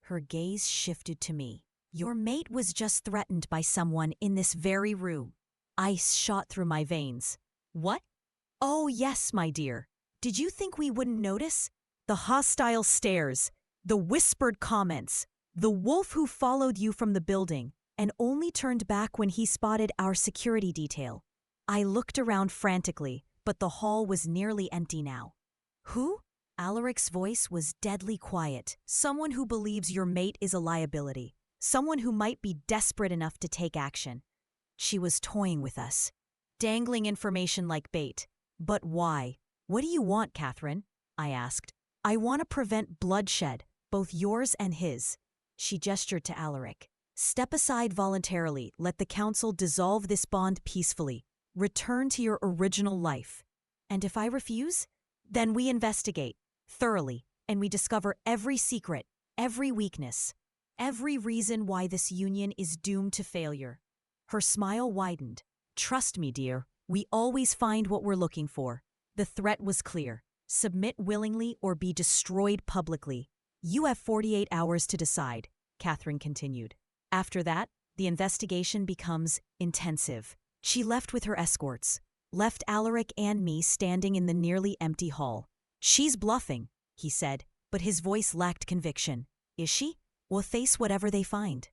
Her gaze shifted to me. Your mate was just threatened by someone in this very room. Ice shot through my veins. What? Oh, yes, my dear. Did you think we wouldn't notice? The hostile stares, the whispered comments, the wolf who followed you from the building and only turned back when he spotted our security detail. I looked around frantically, but the hall was nearly empty now. Who? Alaric's voice was deadly quiet. Someone who believes your mate is a liability. Someone who might be desperate enough to take action. She was toying with us, dangling information like bait. But why? What do you want, Catherine? I asked. I want to prevent bloodshed, both yours and his. She gestured to Alaric. Step aside voluntarily. Let the council dissolve this bond peacefully. Return to your original life. And if I refuse? Then we investigate, thoroughly, and we discover every secret, every weakness, every reason why this union is doomed to failure. Her smile widened. Trust me, dear, we always find what we're looking for. The threat was clear. Submit willingly or be destroyed publicly. You have 48 hours to decide, Catherine continued. After that, the investigation becomes intensive. She left with her escorts, left Alaric and me standing in the nearly empty hall. She's bluffing, he said, but his voice lacked conviction. Is she? We'll face whatever they find.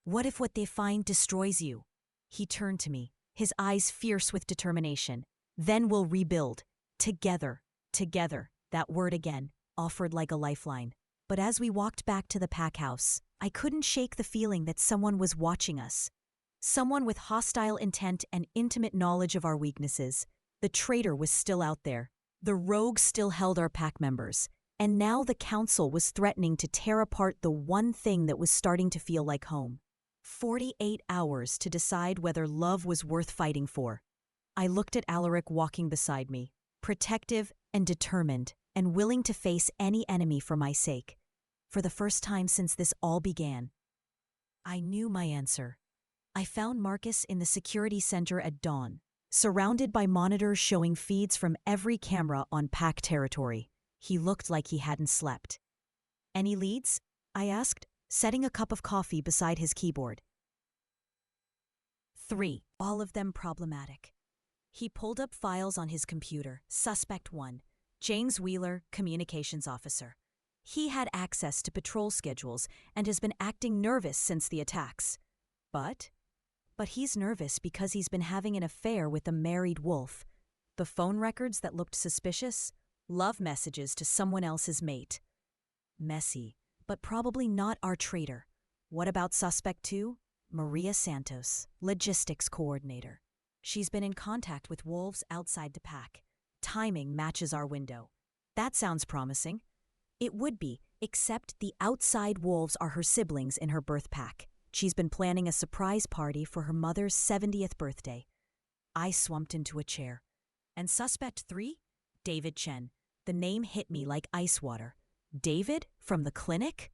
What if what they find destroys you? He turned to me, his eyes fierce with determination. Then we'll rebuild. Together. Together, that word again, offered like a lifeline. But as we walked back to the pack house, I couldn't shake the feeling that someone was watching us. Someone with hostile intent and intimate knowledge of our weaknesses. The traitor was still out there. The rogue still held our pack members. And now the council was threatening to tear apart the one thing that was starting to feel like home. 48 hours to decide whether love was worth fighting for. I looked at Alaric walking beside me, protective and determined, and willing to face any enemy for my sake. For the first time since this all began, I knew my answer. I found Marcus in the security center at dawn, surrounded by monitors showing feeds from every camera on pack territory. He looked like he hadn't slept. Any leads? I asked, setting a cup of coffee beside his keyboard. 3, all of them problematic. He pulled up files on his computer. Suspect 1, James Wheeler, communications officer. He had access to patrol schedules and has been acting nervous since the attacks. But he's nervous because he's been having an affair with a married wolf. The phone records that looked suspicious? Love messages to someone else's mate. Messy, but probably not our traitor. What about suspect 2? Maria Santos, logistics coordinator. She's been in contact with wolves outside the pack. Timing matches our window. That sounds promising. It would be, except the outside wolves are her siblings in her birth pack. She's been planning a surprise party for her mother's 70th birthday. I slumped into a chair. And suspect 3? David Chen. The name hit me like ice water. David? From the clinic?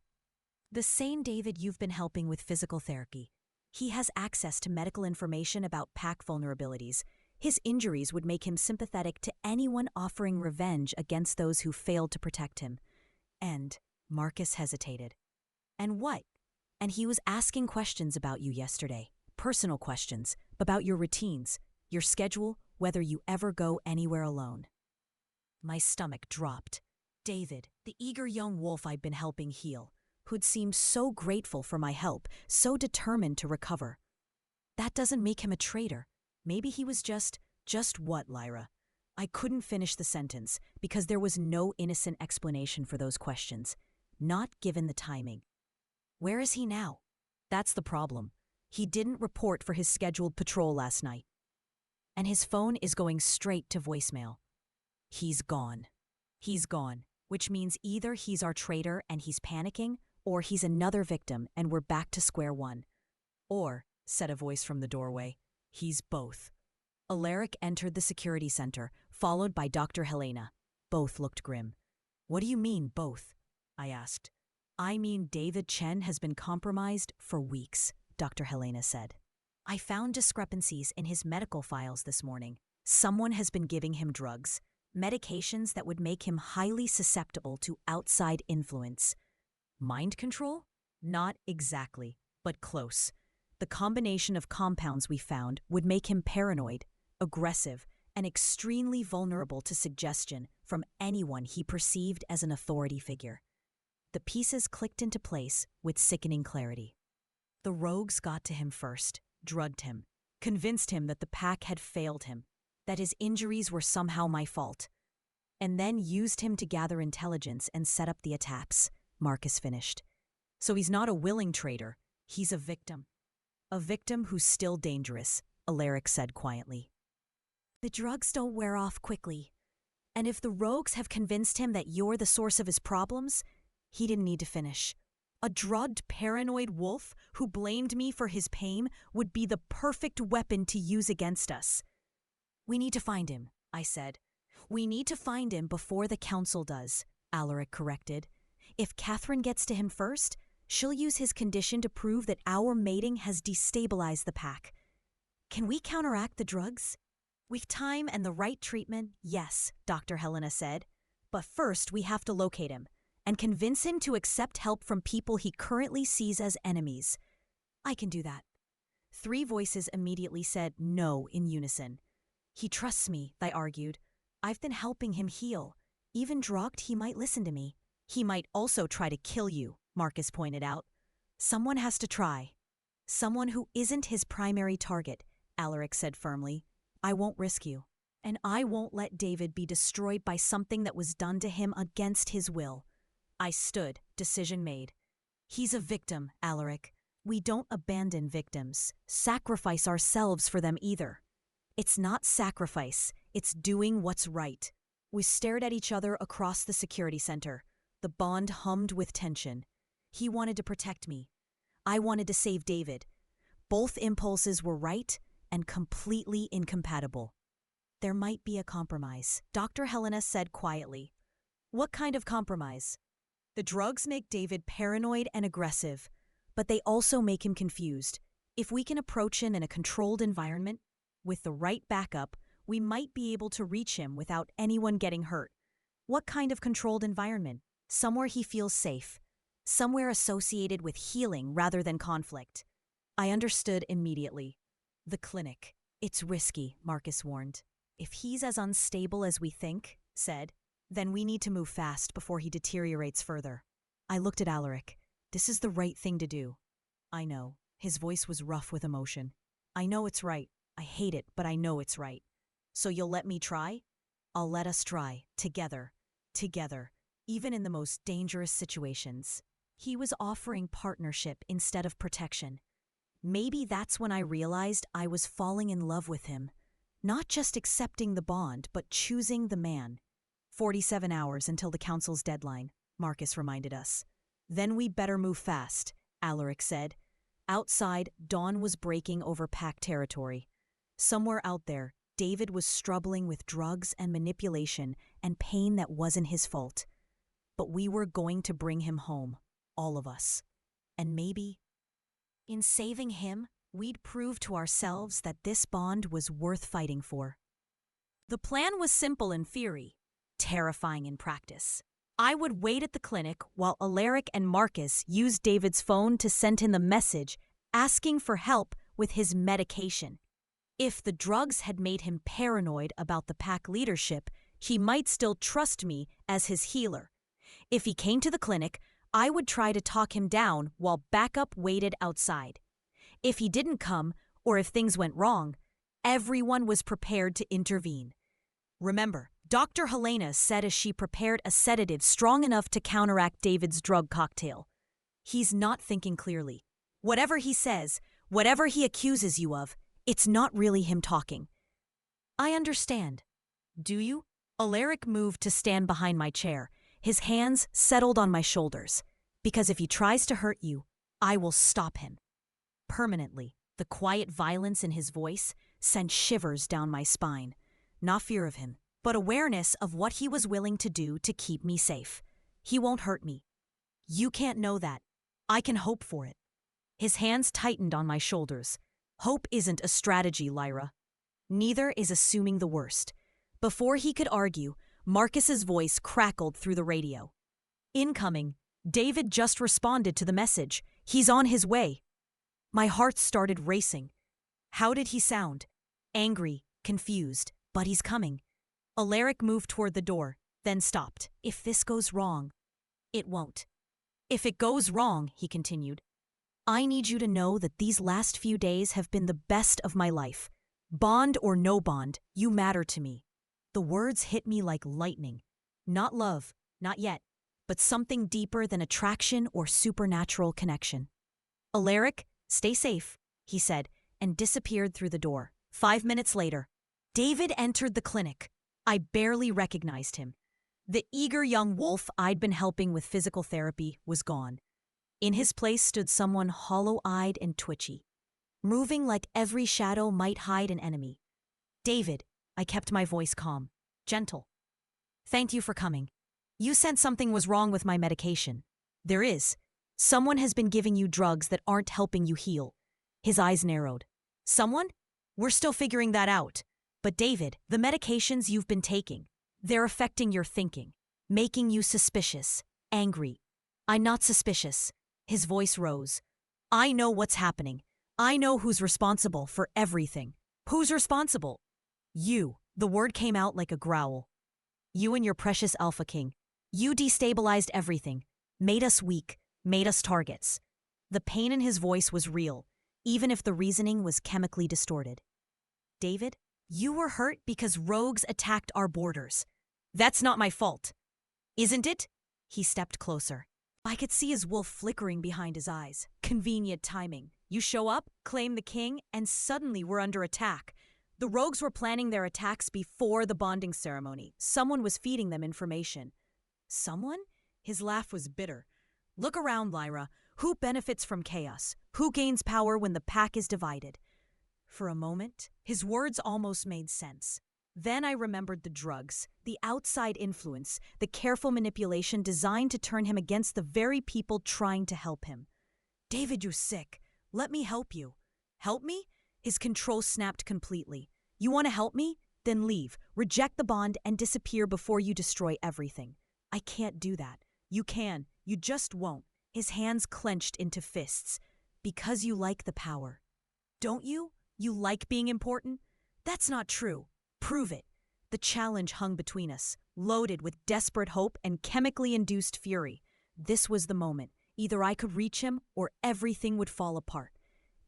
The same David you've been helping with physical therapy. He has access to medical information about pack vulnerabilities. His injuries would make him sympathetic to anyone offering revenge against those who failed to protect him. And Marcus hesitated. And what? And he was asking questions about you yesterday. Personal questions, about your routines, your schedule, whether you ever go anywhere alone. My stomach dropped. David, the eager young wolf I'd been helping heal, who'd seemed so grateful for my help, so determined to recover. That doesn't make him a traitor. Maybe he was just what, Lyra? I couldn't finish the sentence because there was no innocent explanation for those questions, not given the timing. Where is he now? That's the problem. He didn't report for his scheduled patrol last night. And his phone is going straight to voicemail. He's gone. He's gone, which means either he's our traitor and he's panicking, or he's another victim and we're back to square one. Or, said a voice from the doorway, he's both. Alaric entered the security center, followed by Dr. Helena. Both looked grim. What do you mean, both? I asked. I mean David Chen has been compromised for weeks, Dr. Helena said. I found discrepancies in his medical files this morning. Someone has been giving him drugs, medications that would make him highly susceptible to outside influence. Mind control? Not exactly, but close. The combination of compounds we found would make him paranoid, aggressive, and extremely vulnerable to suggestion from anyone he perceived as an authority figure. The pieces clicked into place with sickening clarity. The rogues got to him first, drugged him, convinced him that the pack had failed him, that his injuries were somehow my fault, and then used him to gather intelligence and set up the attacks, Marcus finished. So he's not a willing traitor, he's a victim. A victim who's still dangerous, Alaric said quietly. The drugs don't wear off quickly, and if the rogues have convinced him that you're the source of his problems, he didn't need to finish. A drugged, paranoid wolf who blamed me for his pain would be the perfect weapon to use against us. We need to find him, I said. We need to find him before the council does, Alaric corrected. If Catherine gets to him first, she'll use his condition to prove that our mating has destabilized the pack. Can we counteract the drugs? With time and the right treatment, yes, Dr. Helena said. But first we have to locate him and convince him to accept help from people he currently sees as enemies. I can do that. 3 voices immediately said no in unison. He trusts me, I argued. I've been helping him heal. Even drugged, he might listen to me. He might also try to kill you, Marcus pointed out. Someone has to try. Someone who isn't his primary target, Alaric said firmly. I won't risk you. And I won't let David be destroyed by something that was done to him against his will. I stood, decision made. He's a victim, Alaric. We don't abandon victims, sacrifice ourselves for them either. It's not sacrifice, it's doing what's right. We stared at each other across the security center. The bond hummed with tension. He wanted to protect me. I wanted to save David. Both impulses were right and completely incompatible. There might be a compromise, Dr. Helena said quietly. What kind of compromise? The drugs make David paranoid and aggressive, but they also make him confused. If we can approach him in a controlled environment, with the right backup, we might be able to reach him without anyone getting hurt. What kind of controlled environment? Somewhere he feels safe. Somewhere associated with healing rather than conflict. I understood immediately. The clinic. It's risky, Marcus warned. If he's as unstable as we think, said, then we need to move fast before he deteriorates further. I looked at Alaric. This is the right thing to do. I know. His voice was rough with emotion. I know it's right. I hate it, but I know it's right. So you'll let me try? I'll let us try. Together. Together. Even in the most dangerous situations. He was offering partnership instead of protection. Maybe that's when I realized I was falling in love with him. Not just accepting the bond, but choosing the man. 47 hours until the council's deadline, Marcus reminded us. Then we better move fast, Alaric said. Outside, dawn was breaking over pack territory. Somewhere out there, David was struggling with drugs and manipulation and pain that wasn't his fault. But we were going to bring him home, all of us. And maybe, in saving him, we'd prove to ourselves that this bond was worth fighting for. The plan was simple in theory, terrifying in practice. I would wait at the clinic while Alaric and Marcus used David's phone to send him the message asking for help with his medication. If the drugs had made him paranoid about the pack leadership, he might still trust me as his healer. If he came to the clinic, I would try to talk him down while backup waited outside. If he didn't come, or if things went wrong, everyone was prepared to intervene. Remember, Dr. Helena said as she prepared a sedative strong enough to counteract David's drug cocktail. He's not thinking clearly. Whatever he says, whatever he accuses you of, it's not really him talking. I understand. Do you? Alaric moved to stand behind my chair, his hands settled on my shoulders. Because if he tries to hurt you, I will stop him. Permanently, the quiet violence in his voice sent shivers down my spine. Not fear of him, but awareness of what he was willing to do to keep me safe. He won't hurt me. You can't know that. I can hope for it. His hands tightened on my shoulders. Hope isn't a strategy, Lyra. Neither is assuming the worst. Before he could argue, Marcus's voice crackled through the radio. Incoming. David just responded to the message. He's on his way. My heart started racing. How did he sound? Angry, confused, but he's coming. Alaric moved toward the door, then stopped. If this goes wrong, it won't. If it goes wrong, he continued, I need you to know that these last few days have been the best of my life. Bond or no bond, you matter to me. The words hit me like lightning. Not love, not yet, but something deeper than attraction or supernatural connection. Alaric, stay safe, he said, and disappeared through the door. 5 minutes later, David entered the clinic. I barely recognized him. The eager young wolf I'd been helping with physical therapy was gone. In his place stood someone hollow-eyed and twitchy, moving like every shadow might hide an enemy. David, I kept my voice calm, gentle. Thank you for coming. You said something was wrong with my medication. There is. Someone has been giving you drugs that aren't helping you heal. His eyes narrowed. Someone? We're still figuring that out. But David, the medications you've been taking, they're affecting your thinking, making you suspicious, angry. I'm not suspicious. His voice rose. I know what's happening. I know who's responsible for everything. Who's responsible? You. The word came out like a growl. You and your precious Alpha King. You destabilized everything, made us weak, made us targets. The pain in his voice was real, even if the reasoning was chemically distorted. David, you were hurt because rogues attacked our borders. That's not my fault. Isn't it? He stepped closer. I could see his wolf flickering behind his eyes. Convenient timing. You show up, claim the king, and suddenly we're under attack. The rogues were planning their attacks before the bonding ceremony. Someone was feeding them information. Someone? His laugh was bitter. Look around, Lyra. Who benefits from chaos? Who gains power when the pack is divided? For a moment, his words almost made sense. Then I remembered the drugs, the outside influence, the careful manipulation designed to turn him against the very people trying to help him. David, you're sick. Let me help you. Help me? His control snapped completely. You want to help me? Then leave, reject the bond, and disappear before you destroy everything. I can't do that. You can. You just won't. His hands clenched into fists. Because you like the power. Don't you? You like being important? That's not true. Prove it. The challenge hung between us, loaded with desperate hope and chemically induced fury. This was the moment. Either I could reach him or everything would fall apart.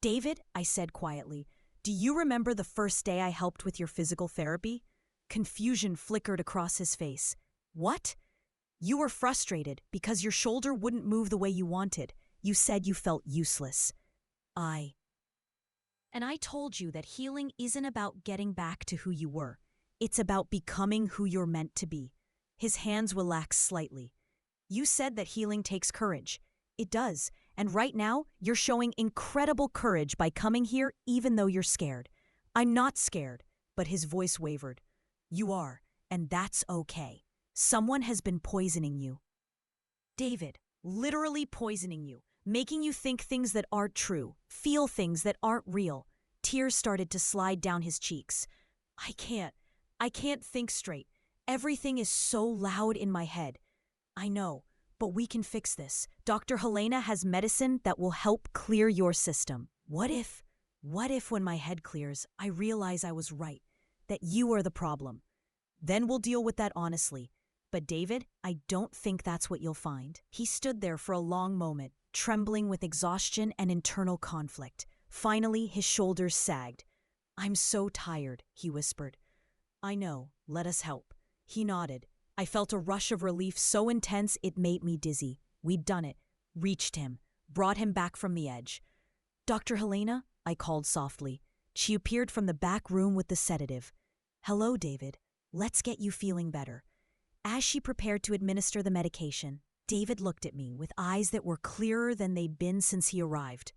David, I said quietly, do you remember the first day I helped with your physical therapy? Confusion flickered across his face. What? You were frustrated because your shoulder wouldn't move the way you wanted. You said you felt useless. And I told you that healing isn't about getting back to who you were. It's about becoming who you're meant to be. His hands relaxed slightly. You said that healing takes courage. It does. And right now, you're showing incredible courage by coming here even though you're scared. I'm not scared, but his voice wavered. You are, and that's okay. Someone has been poisoning you. David, literally poisoning you, making you think things that aren't true, feel things that aren't real. Tears started to slide down his cheeks. I can't think straight. Everything is so loud in my head. I know, but we can fix this. Dr. Helena has medicine that will help clear your system. What if when my head clears, I realize I was right, that you are the problem? Then we'll deal with that honestly. But David, I don't think that's what you'll find. He stood there for a long moment, trembling with exhaustion and internal conflict. Finally, his shoulders sagged. I'm so tired, he whispered. I know, let us help. He nodded. I felt a rush of relief so intense it made me dizzy. We'd done it, reached him, brought him back from the edge. Dr. Helena, I called softly. She appeared from the back room with the sedative. Hello, David. Let's get you feeling better. As she prepared to administer the medication, David looked at me with eyes that were clearer than they'd been since he arrived.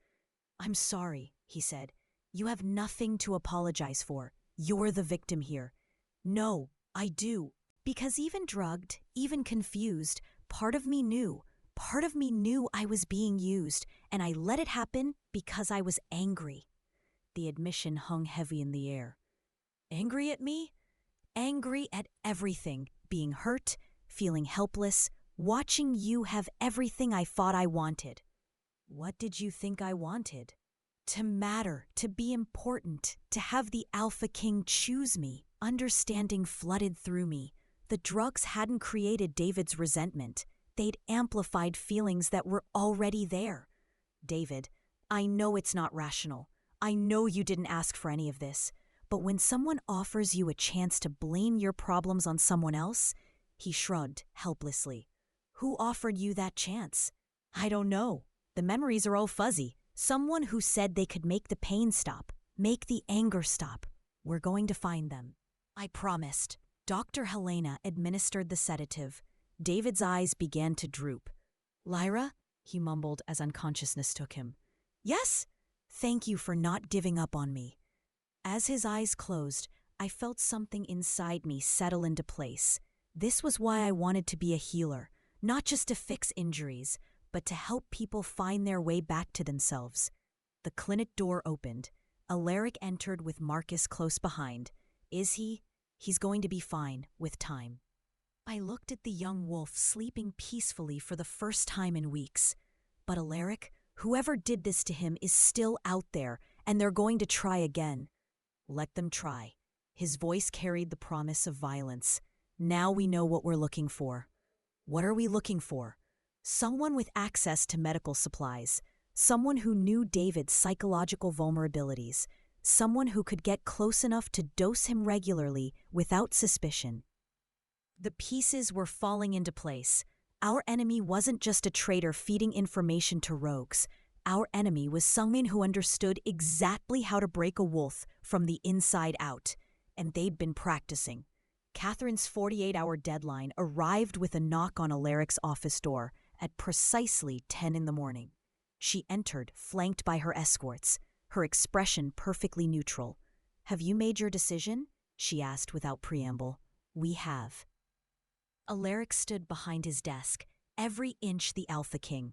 I'm sorry, he said. You have nothing to apologize for. You're the victim here. No, I do. Because even drugged, even confused, part of me knew I was being used, and I let it happen because I was angry. The admission hung heavy in the air. Angry at me? Angry at everything. Being hurt, feeling helpless, watching you have everything I thought I wanted. What did you think I wanted? To matter, to be important, to have the Alpha King choose me. Understanding flooded through me. The drugs hadn't created David's resentment. They'd amplified feelings that were already there. David, I know it's not rational. I know you didn't ask for any of this. But when someone offers you a chance to blame your problems on someone else, he shrugged helplessly. Who offered you that chance? I don't know. The memories are all fuzzy. Someone who said they could make the pain stop, make the anger stop. We're going to find them. I promised. Dr. Helena administered the sedative. David's eyes began to droop. Lyra, he mumbled as unconsciousness took him. Yes? Thank you for not giving up on me. As his eyes closed, I felt something inside me settle into place. This was why I wanted to be a healer, not just to fix injuries, but to help people find their way back to themselves. The clinic door opened. Alaric entered with Marcus close behind. Is he? He's going to be fine, with time. I looked at the young wolf sleeping peacefully for the first time in weeks. But Alaric, whoever did this to him is still out there, and they're going to try again. Let them try. His voice carried the promise of violence. Now we know what we're looking for. What are we looking for? Someone with access to medical supplies. Someone who knew David's psychological vulnerabilities. Someone who could get close enough to dose him regularly without suspicion. The pieces were falling into place. Our enemy wasn't just a traitor feeding information to rogues. Our enemy was someone who understood exactly how to break a wolf from the inside out, and they'd been practicing. Catherine's 48-hour deadline arrived with a knock on Alaric's office door at precisely 10 in the morning. She entered, flanked by her escorts, her expression perfectly neutral. Have you made your decision? She asked without preamble. We have. Alaric stood behind his desk, every inch the Alpha King.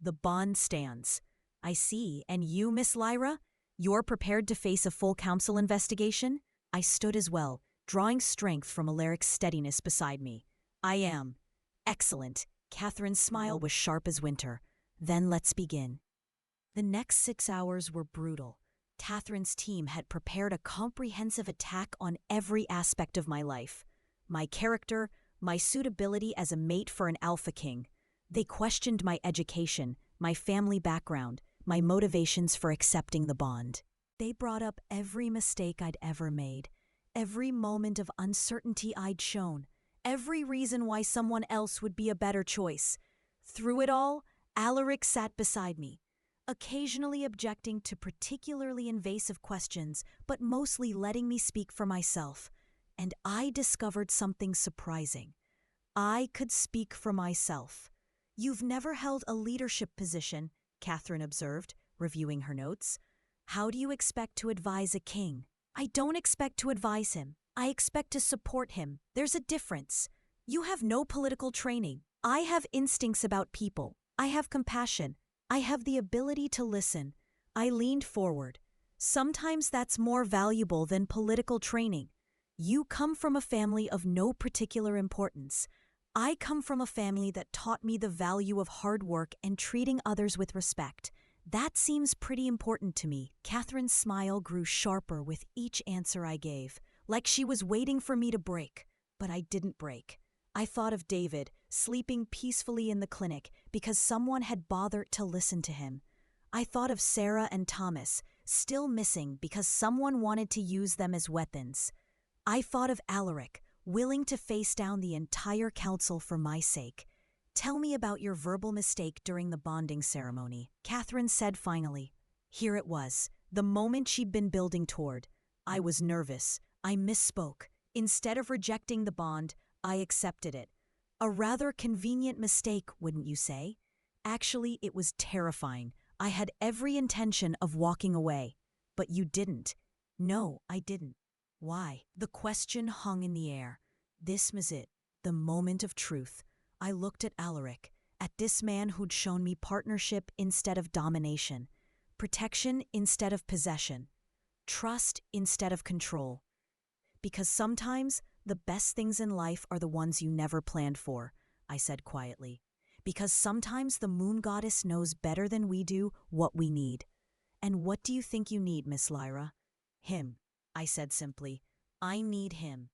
The bond stands. I see. And you, Miss Lyra? You're prepared to face a full council investigation? I stood as well, drawing strength from Alaric's steadiness beside me. I am. Excellent. Catherine's smile was sharp as winter. Then let's begin. The next 6 hours were brutal. Catherine's team had prepared a comprehensive attack on every aspect of my life. My character, my suitability as a mate for an Alpha King. They questioned my education, my family background, my motivations for accepting the bond. They brought up every mistake I'd ever made, every moment of uncertainty I'd shown, every reason why someone else would be a better choice. Through it all, Alaric sat beside me, occasionally objecting to particularly invasive questions, but mostly letting me speak for myself. And I discovered something surprising. I could speak for myself. You've never held a leadership position, Catherine observed, reviewing her notes. How do you expect to advise a king? I don't expect to advise him. I expect to support him. There's a difference. You have no political training. I have instincts about people. I have compassion. I have the ability to listen. I leaned forward. Sometimes that's more valuable than political training. You come from a family of no particular importance. I come from a family that taught me the value of hard work and treating others with respect. That seems pretty important to me. Catherine's smile grew sharper with each answer I gave, like she was waiting for me to break. But I didn't break. I thought of David, sleeping peacefully in the clinic because someone had bothered to listen to him. I thought of Sarah and Thomas, still missing because someone wanted to use them as weapons. I thought of Alaric, willing to face down the entire council for my sake. "Tell me about your verbal mistake during the bonding ceremony," Catherine said finally. Here it was, the moment she'd been building toward. I was nervous. I misspoke. Instead of rejecting the bond, I accepted it. A rather convenient mistake, wouldn't you say? Actually, it was terrifying. I had every intention of walking away. But you didn't. No, I didn't. Why? The question hung in the air. This was it, the moment of truth. I looked at Alaric, at this man who'd shown me partnership instead of domination, protection instead of possession, trust instead of control. Because sometimes the best things in life are the ones you never planned for, I said quietly. Because sometimes the moon goddess knows better than we do what we need. And what do you think you need, Miss Lyra? Him, I said simply. I need him.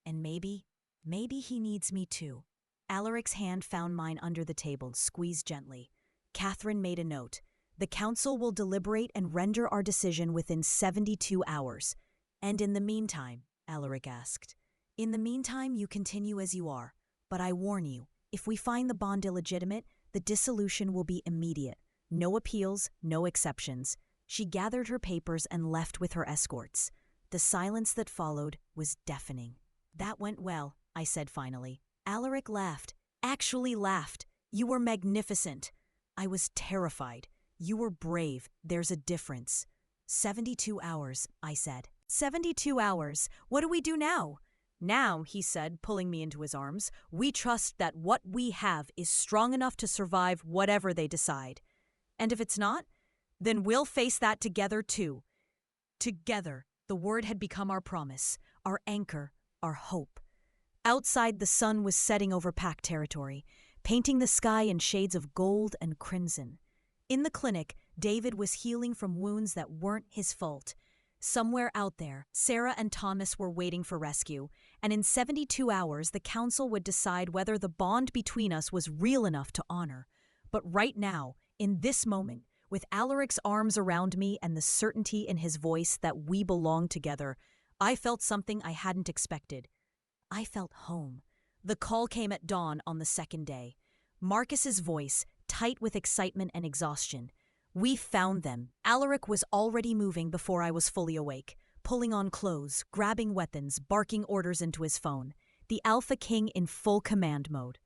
And maybe he needs me too. Alaric's hand found mine under the table, squeezed gently. Catherine made a note. The council will deliberate and render our decision within 72 hours. And in the meantime, Alaric asked. In the meantime, you continue as you are. But I warn you, if we find the bond illegitimate, the dissolution will be immediate. No appeals, no exceptions. She gathered her papers and left with her escorts. The silence that followed was deafening. That went well, I said finally. Alaric laughed. Actually laughed. You were magnificent. I was terrified. You were brave. There's a difference. 72 hours, I said. 72 hours. What do we do now? Now, he said, pulling me into his arms, we trust that what we have is strong enough to survive whatever they decide. And if it's not, then we'll face that together too. Together, the word had become our promise, our anchor, our hope. Outside, the sun was setting over packed territory, painting the sky in shades of gold and crimson. In the clinic, David was healing from wounds that weren't his fault. Somewhere out there, Sarah and Thomas were waiting for rescue, and in 72 hours, the council would decide whether the bond between us was real enough to honor. But right now, in this moment, with Alaric's arms around me and the certainty in his voice that we belonged together, I felt something I hadn't expected. I felt home. The call came at dawn on the second day. Marcus's voice, tight with excitement and exhaustion. We found them. Alaric was already moving before I was fully awake, pulling on clothes, grabbing weapons, barking orders into his phone. The Alpha King in full command mode.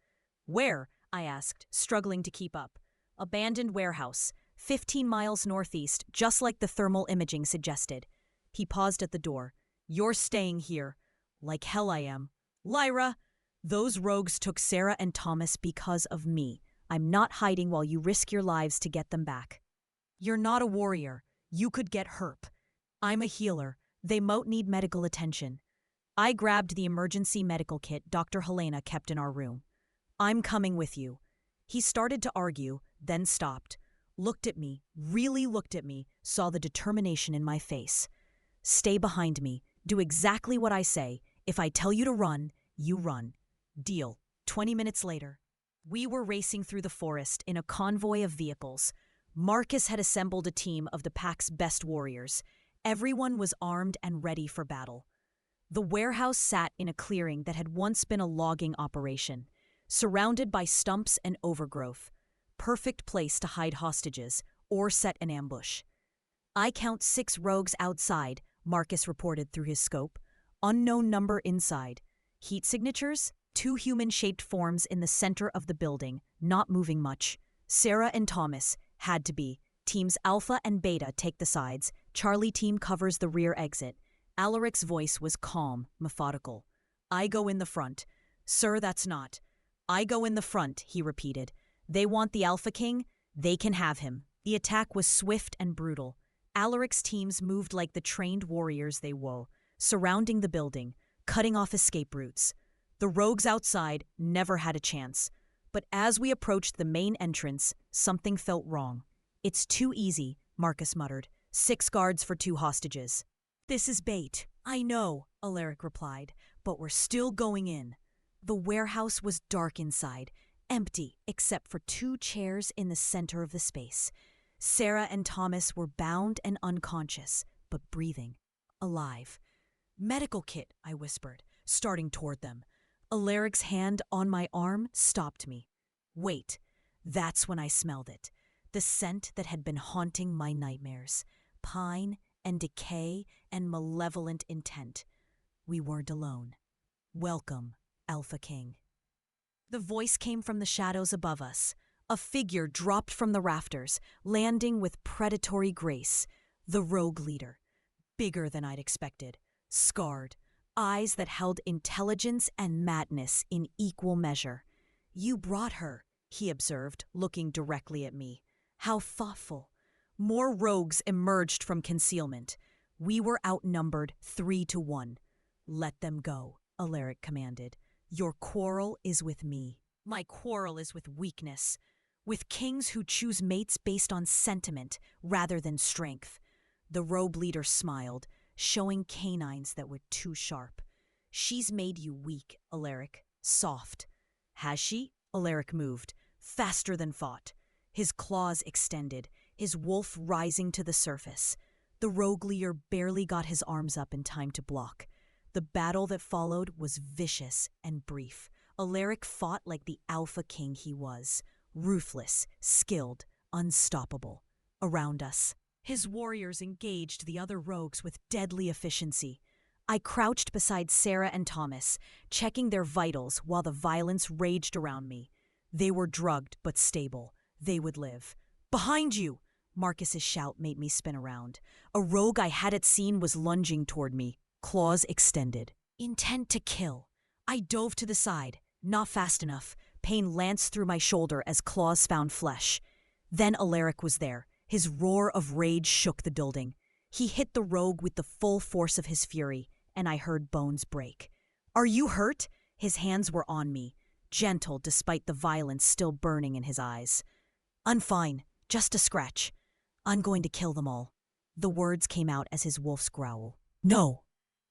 Where? I asked, struggling to keep up. Abandoned warehouse, 15 miles northeast, just like the thermal imaging suggested. He paused at the door. You're staying here. Like hell I am. Lyra! Those rogues took Sarah and Thomas because of me. I'm not hiding while you risk your lives to get them back. You're not a warrior. You could get hurt. I'm a healer. They might need medical attention. I grabbed the emergency medical kit Dr. Helena kept in our room. I'm coming with you. He started to argue, then stopped. Looked at me, really looked at me, saw the determination in my face. Stay behind me. Do exactly what I say. If I tell you to run, you run. Deal. 20 minutes later, we were racing through the forest in a convoy of vehicles. Marcus had assembled a team of the pack's best warriors. Everyone was armed and ready for battle. The warehouse sat in a clearing that had once been a logging operation, surrounded by stumps and overgrowth. Perfect place to hide hostages or set an ambush. I count 6 rogues outside, Marcus reported through his scope. Unknown number inside. Heat signatures? 2 human-shaped forms in the center of the building, not moving much. Sarah and Thomas, had to be. Teams Alpha and Beta take the sides. Charlie team covers the rear exit. Alaric's voice was calm, methodical. I go in the front. Sir, that's not. I go in the front, he repeated. They want the Alpha King? They can have him. The attack was swift and brutal. Alaric's teams moved like the trained warriors they were, surrounding the building, cutting off escape routes. The rogues outside never had a chance. But as we approached the main entrance, something felt wrong. "It's too easy," Marcus muttered. "6 guards for 2 hostages." "This is bait, I know," Alaric replied, "but we're still going in." The warehouse was dark inside, empty except for 2 chairs in the center of the space. Sarah and Thomas were bound and unconscious, but breathing, alive. "Medical kit," I whispered, starting toward them. Alaric's hand on my arm stopped me. "Wait." That's when I smelled it. The scent that had been haunting my nightmares. Pine and decay and malevolent intent. We weren't alone. "Welcome, Alpha King." The voice came from the shadows above us. A figure dropped from the rafters, landing with predatory grace. The rogue leader. Bigger than I'd expected. Scarred. Eyes that held intelligence and madness in equal measure. "You brought her," he observed, looking directly at me. How thoughtful. More rogues emerged from concealment. We were outnumbered 3-1. "Let them go," Alaric commanded. "Your quarrel is with me." "My quarrel is with weakness. With kings who choose mates based on sentiment rather than strength." The rogue leader smiled, showing canines that were too sharp. "She's made you weak, Alaric. Soft." "Has she?" Alaric moved, faster than thought. His claws extended, his wolf rising to the surface. The rogue leader barely got his arms up in time to block. The battle that followed was vicious and brief. Alaric fought like the Alpha King he was. Ruthless, skilled, unstoppable. Around us, his warriors engaged the other rogues with deadly efficiency. I crouched beside Sarah and Thomas, checking their vitals while the violence raged around me. They were drugged but stable. They would live. "Behind you!" Marcus's shout made me spin around. A rogue I hadn't seen was lunging toward me, claws extended. Intent to kill. I dove to the side, not fast enough. Pain lanced through my shoulder as claws found flesh. Then Alaric was there. His roar of rage shook the building. He hit the rogue with the full force of his fury, and I heard bones break. "Are you hurt?" His hands were on me, gentle despite the violence still burning in his eyes. "I'm fine, just a scratch. I'm going to kill them all." The words came out as his wolf's growl. "No,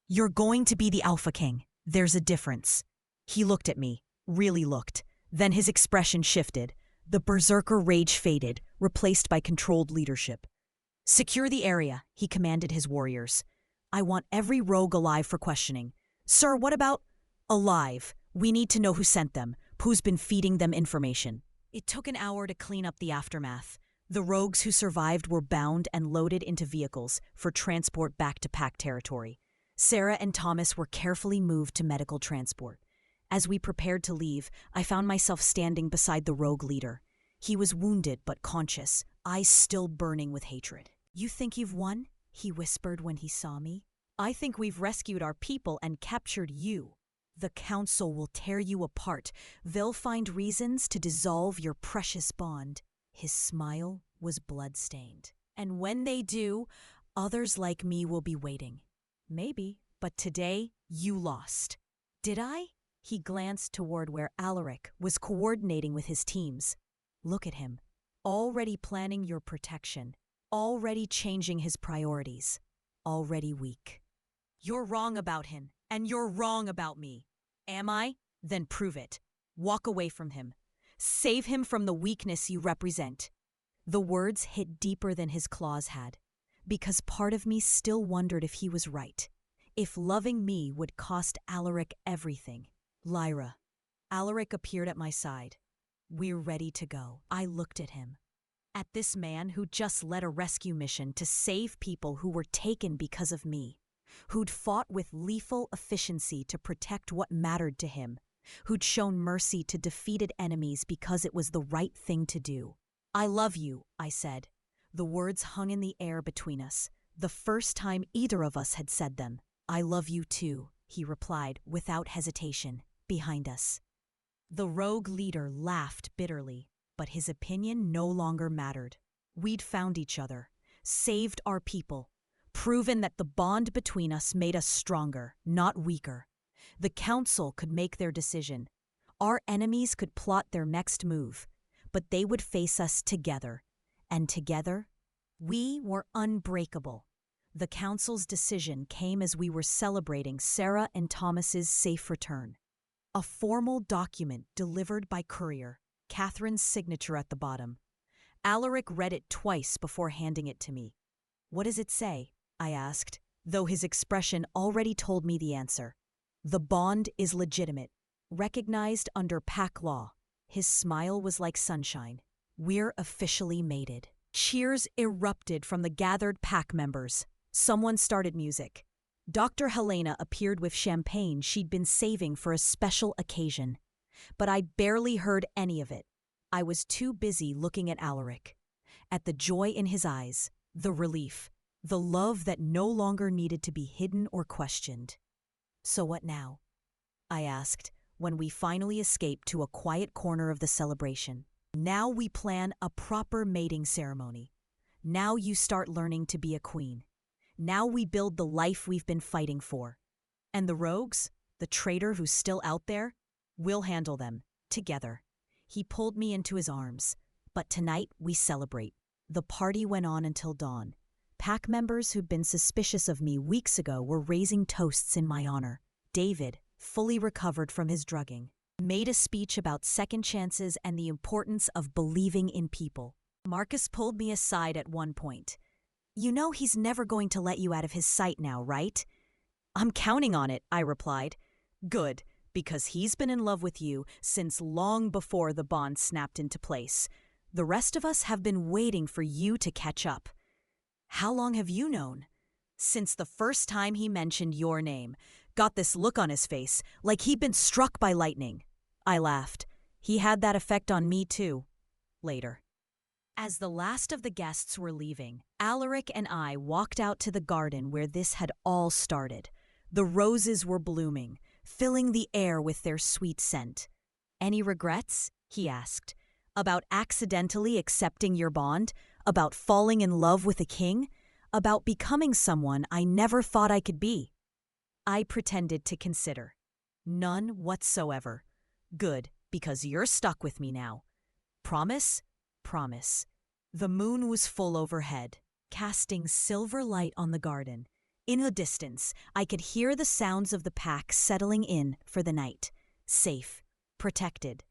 you're going to be the Alpha King. There's a difference." He looked at me, really looked. Then his expression shifted. The berserker rage faded, replaced by controlled leadership. "Secure the area," he commanded his warriors. "I want every rogue alive for questioning." "Sir, what about—" "Alive. We need to know who sent them, who's been feeding them information." It took an hour to clean up the aftermath. The rogues who survived were bound and loaded into vehicles for transport back to Pack territory. Sarah and Thomas were carefully moved to medical transport. As we prepared to leave, I found myself standing beside the rogue leader. He was wounded but conscious, eyes still burning with hatred. "You think you've won?" he whispered when he saw me. "I think we've rescued our people and captured you. The council will tear you apart. They'll find reasons to dissolve your precious bond." His smile was blood-stained. "And when they do, others like me will be waiting." "Maybe, but today you lost." "Did I?" He glanced toward where Alaric was coordinating with his teams. "Look at him, already planning your protection, already changing his priorities, already weak." "You're wrong about him, and you're wrong about me." "Am I? Then prove it. Walk away from him. Save him from the weakness you represent." The words hit deeper than his claws had, because part of me still wondered if he was right, if loving me would cost Alaric everything. "Lyra." Alaric appeared at my side. "We're ready to go." I looked at him. At this man who just led a rescue mission to save people who were taken because of me, who'd fought with lethal efficiency to protect what mattered to him, who'd shown mercy to defeated enemies because it was the right thing to do. "I love you," I said. The words hung in the air between us, the first time either of us had said them. "I love you too," he replied without hesitation, behind us. The rogue leader laughed bitterly, but his opinion no longer mattered. We'd found each other, saved our people, proven that the bond between us made us stronger, not weaker. The council could make their decision. Our enemies could plot their next move, but they would face us together. And together, we were unbreakable. The council's decision came as we were celebrating Sarah and Thomas's safe return. A formal document delivered by courier, Catherine's signature at the bottom. Alaric read it twice before handing it to me. "What does it say?" I asked, though his expression already told me the answer. "The bond is legitimate, recognized under pack law." His smile was like sunshine. "We're officially mated." Cheers erupted from the gathered pack members. Someone started music. Dr. Helena appeared with champagne she'd been saving for a special occasion. But I barely heard any of it. I was too busy looking at Alaric, at the joy in his eyes, the relief, the love that no longer needed to be hidden or questioned. "So what now?" I asked, when we finally escaped to a quiet corner of the celebration. "Now we plan a proper mating ceremony. Now you start learning to be a queen. Now we build the life we've been fighting for. And the rogues, the traitor who's still out there, we'll handle them, together." He pulled me into his arms. "But tonight we celebrate." The party went on until dawn. Pack members who'd been suspicious of me weeks ago were raising toasts in my honor. David, fully recovered from his drugging, made a speech about second chances and the importance of believing in people. Marcus pulled me aside at one point. "You know he's never going to let you out of his sight now, right?" "I'm counting on it," I replied. "Good, because he's been in love with you since long before the bond snapped into place. The rest of us have been waiting for you to catch up." "How long have you known?" "Since the first time he mentioned your name. Got this look on his face, like he'd been struck by lightning." I laughed. "He had that effect on me too." Later. As the last of the guests were leaving, Alaric and I walked out to the garden where this had all started. The roses were blooming, filling the air with their sweet scent. "Any regrets?" he asked. "About accidentally accepting your bond? About falling in love with a king? About becoming someone I never thought I could be?" I pretended to consider. "None whatsoever." "Good, because you're stuck with me now." "Promise?" "Promise." The moon was full overhead, casting silver light on the garden. In the distance, I could hear the sounds of the pack settling in for the night. Safe, protected,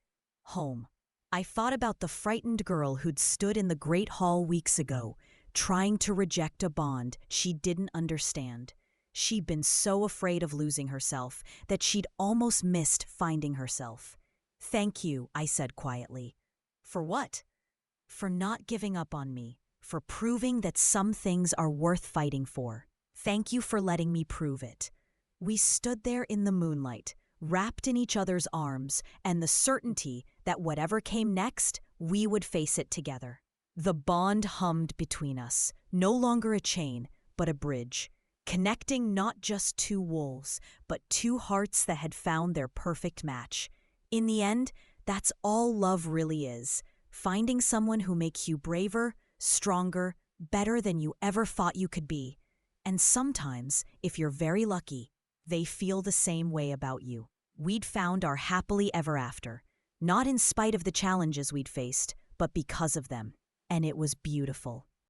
home. I thought about the frightened girl who'd stood in the great hall weeks ago, trying to reject a bond she didn't understand. She'd been so afraid of losing herself that she'd almost missed finding herself. "Thank you," I said quietly. "For what?" "For not giving up on me, for proving that some things are worth fighting for. Thank you for letting me prove it." We stood there in the moonlight, wrapped in each other's arms, and the certainty that whatever came next, we would face it together. The bond hummed between us, no longer a chain, but a bridge, connecting not just two wolves, but two hearts that had found their perfect match. In the end, that's all love really is. Finding someone who makes you braver, stronger, better than you ever thought you could be. And sometimes, if you're very lucky, they feel the same way about you. We'd found our happily ever after, not in spite of the challenges we'd faced, but because of them. And it was beautiful.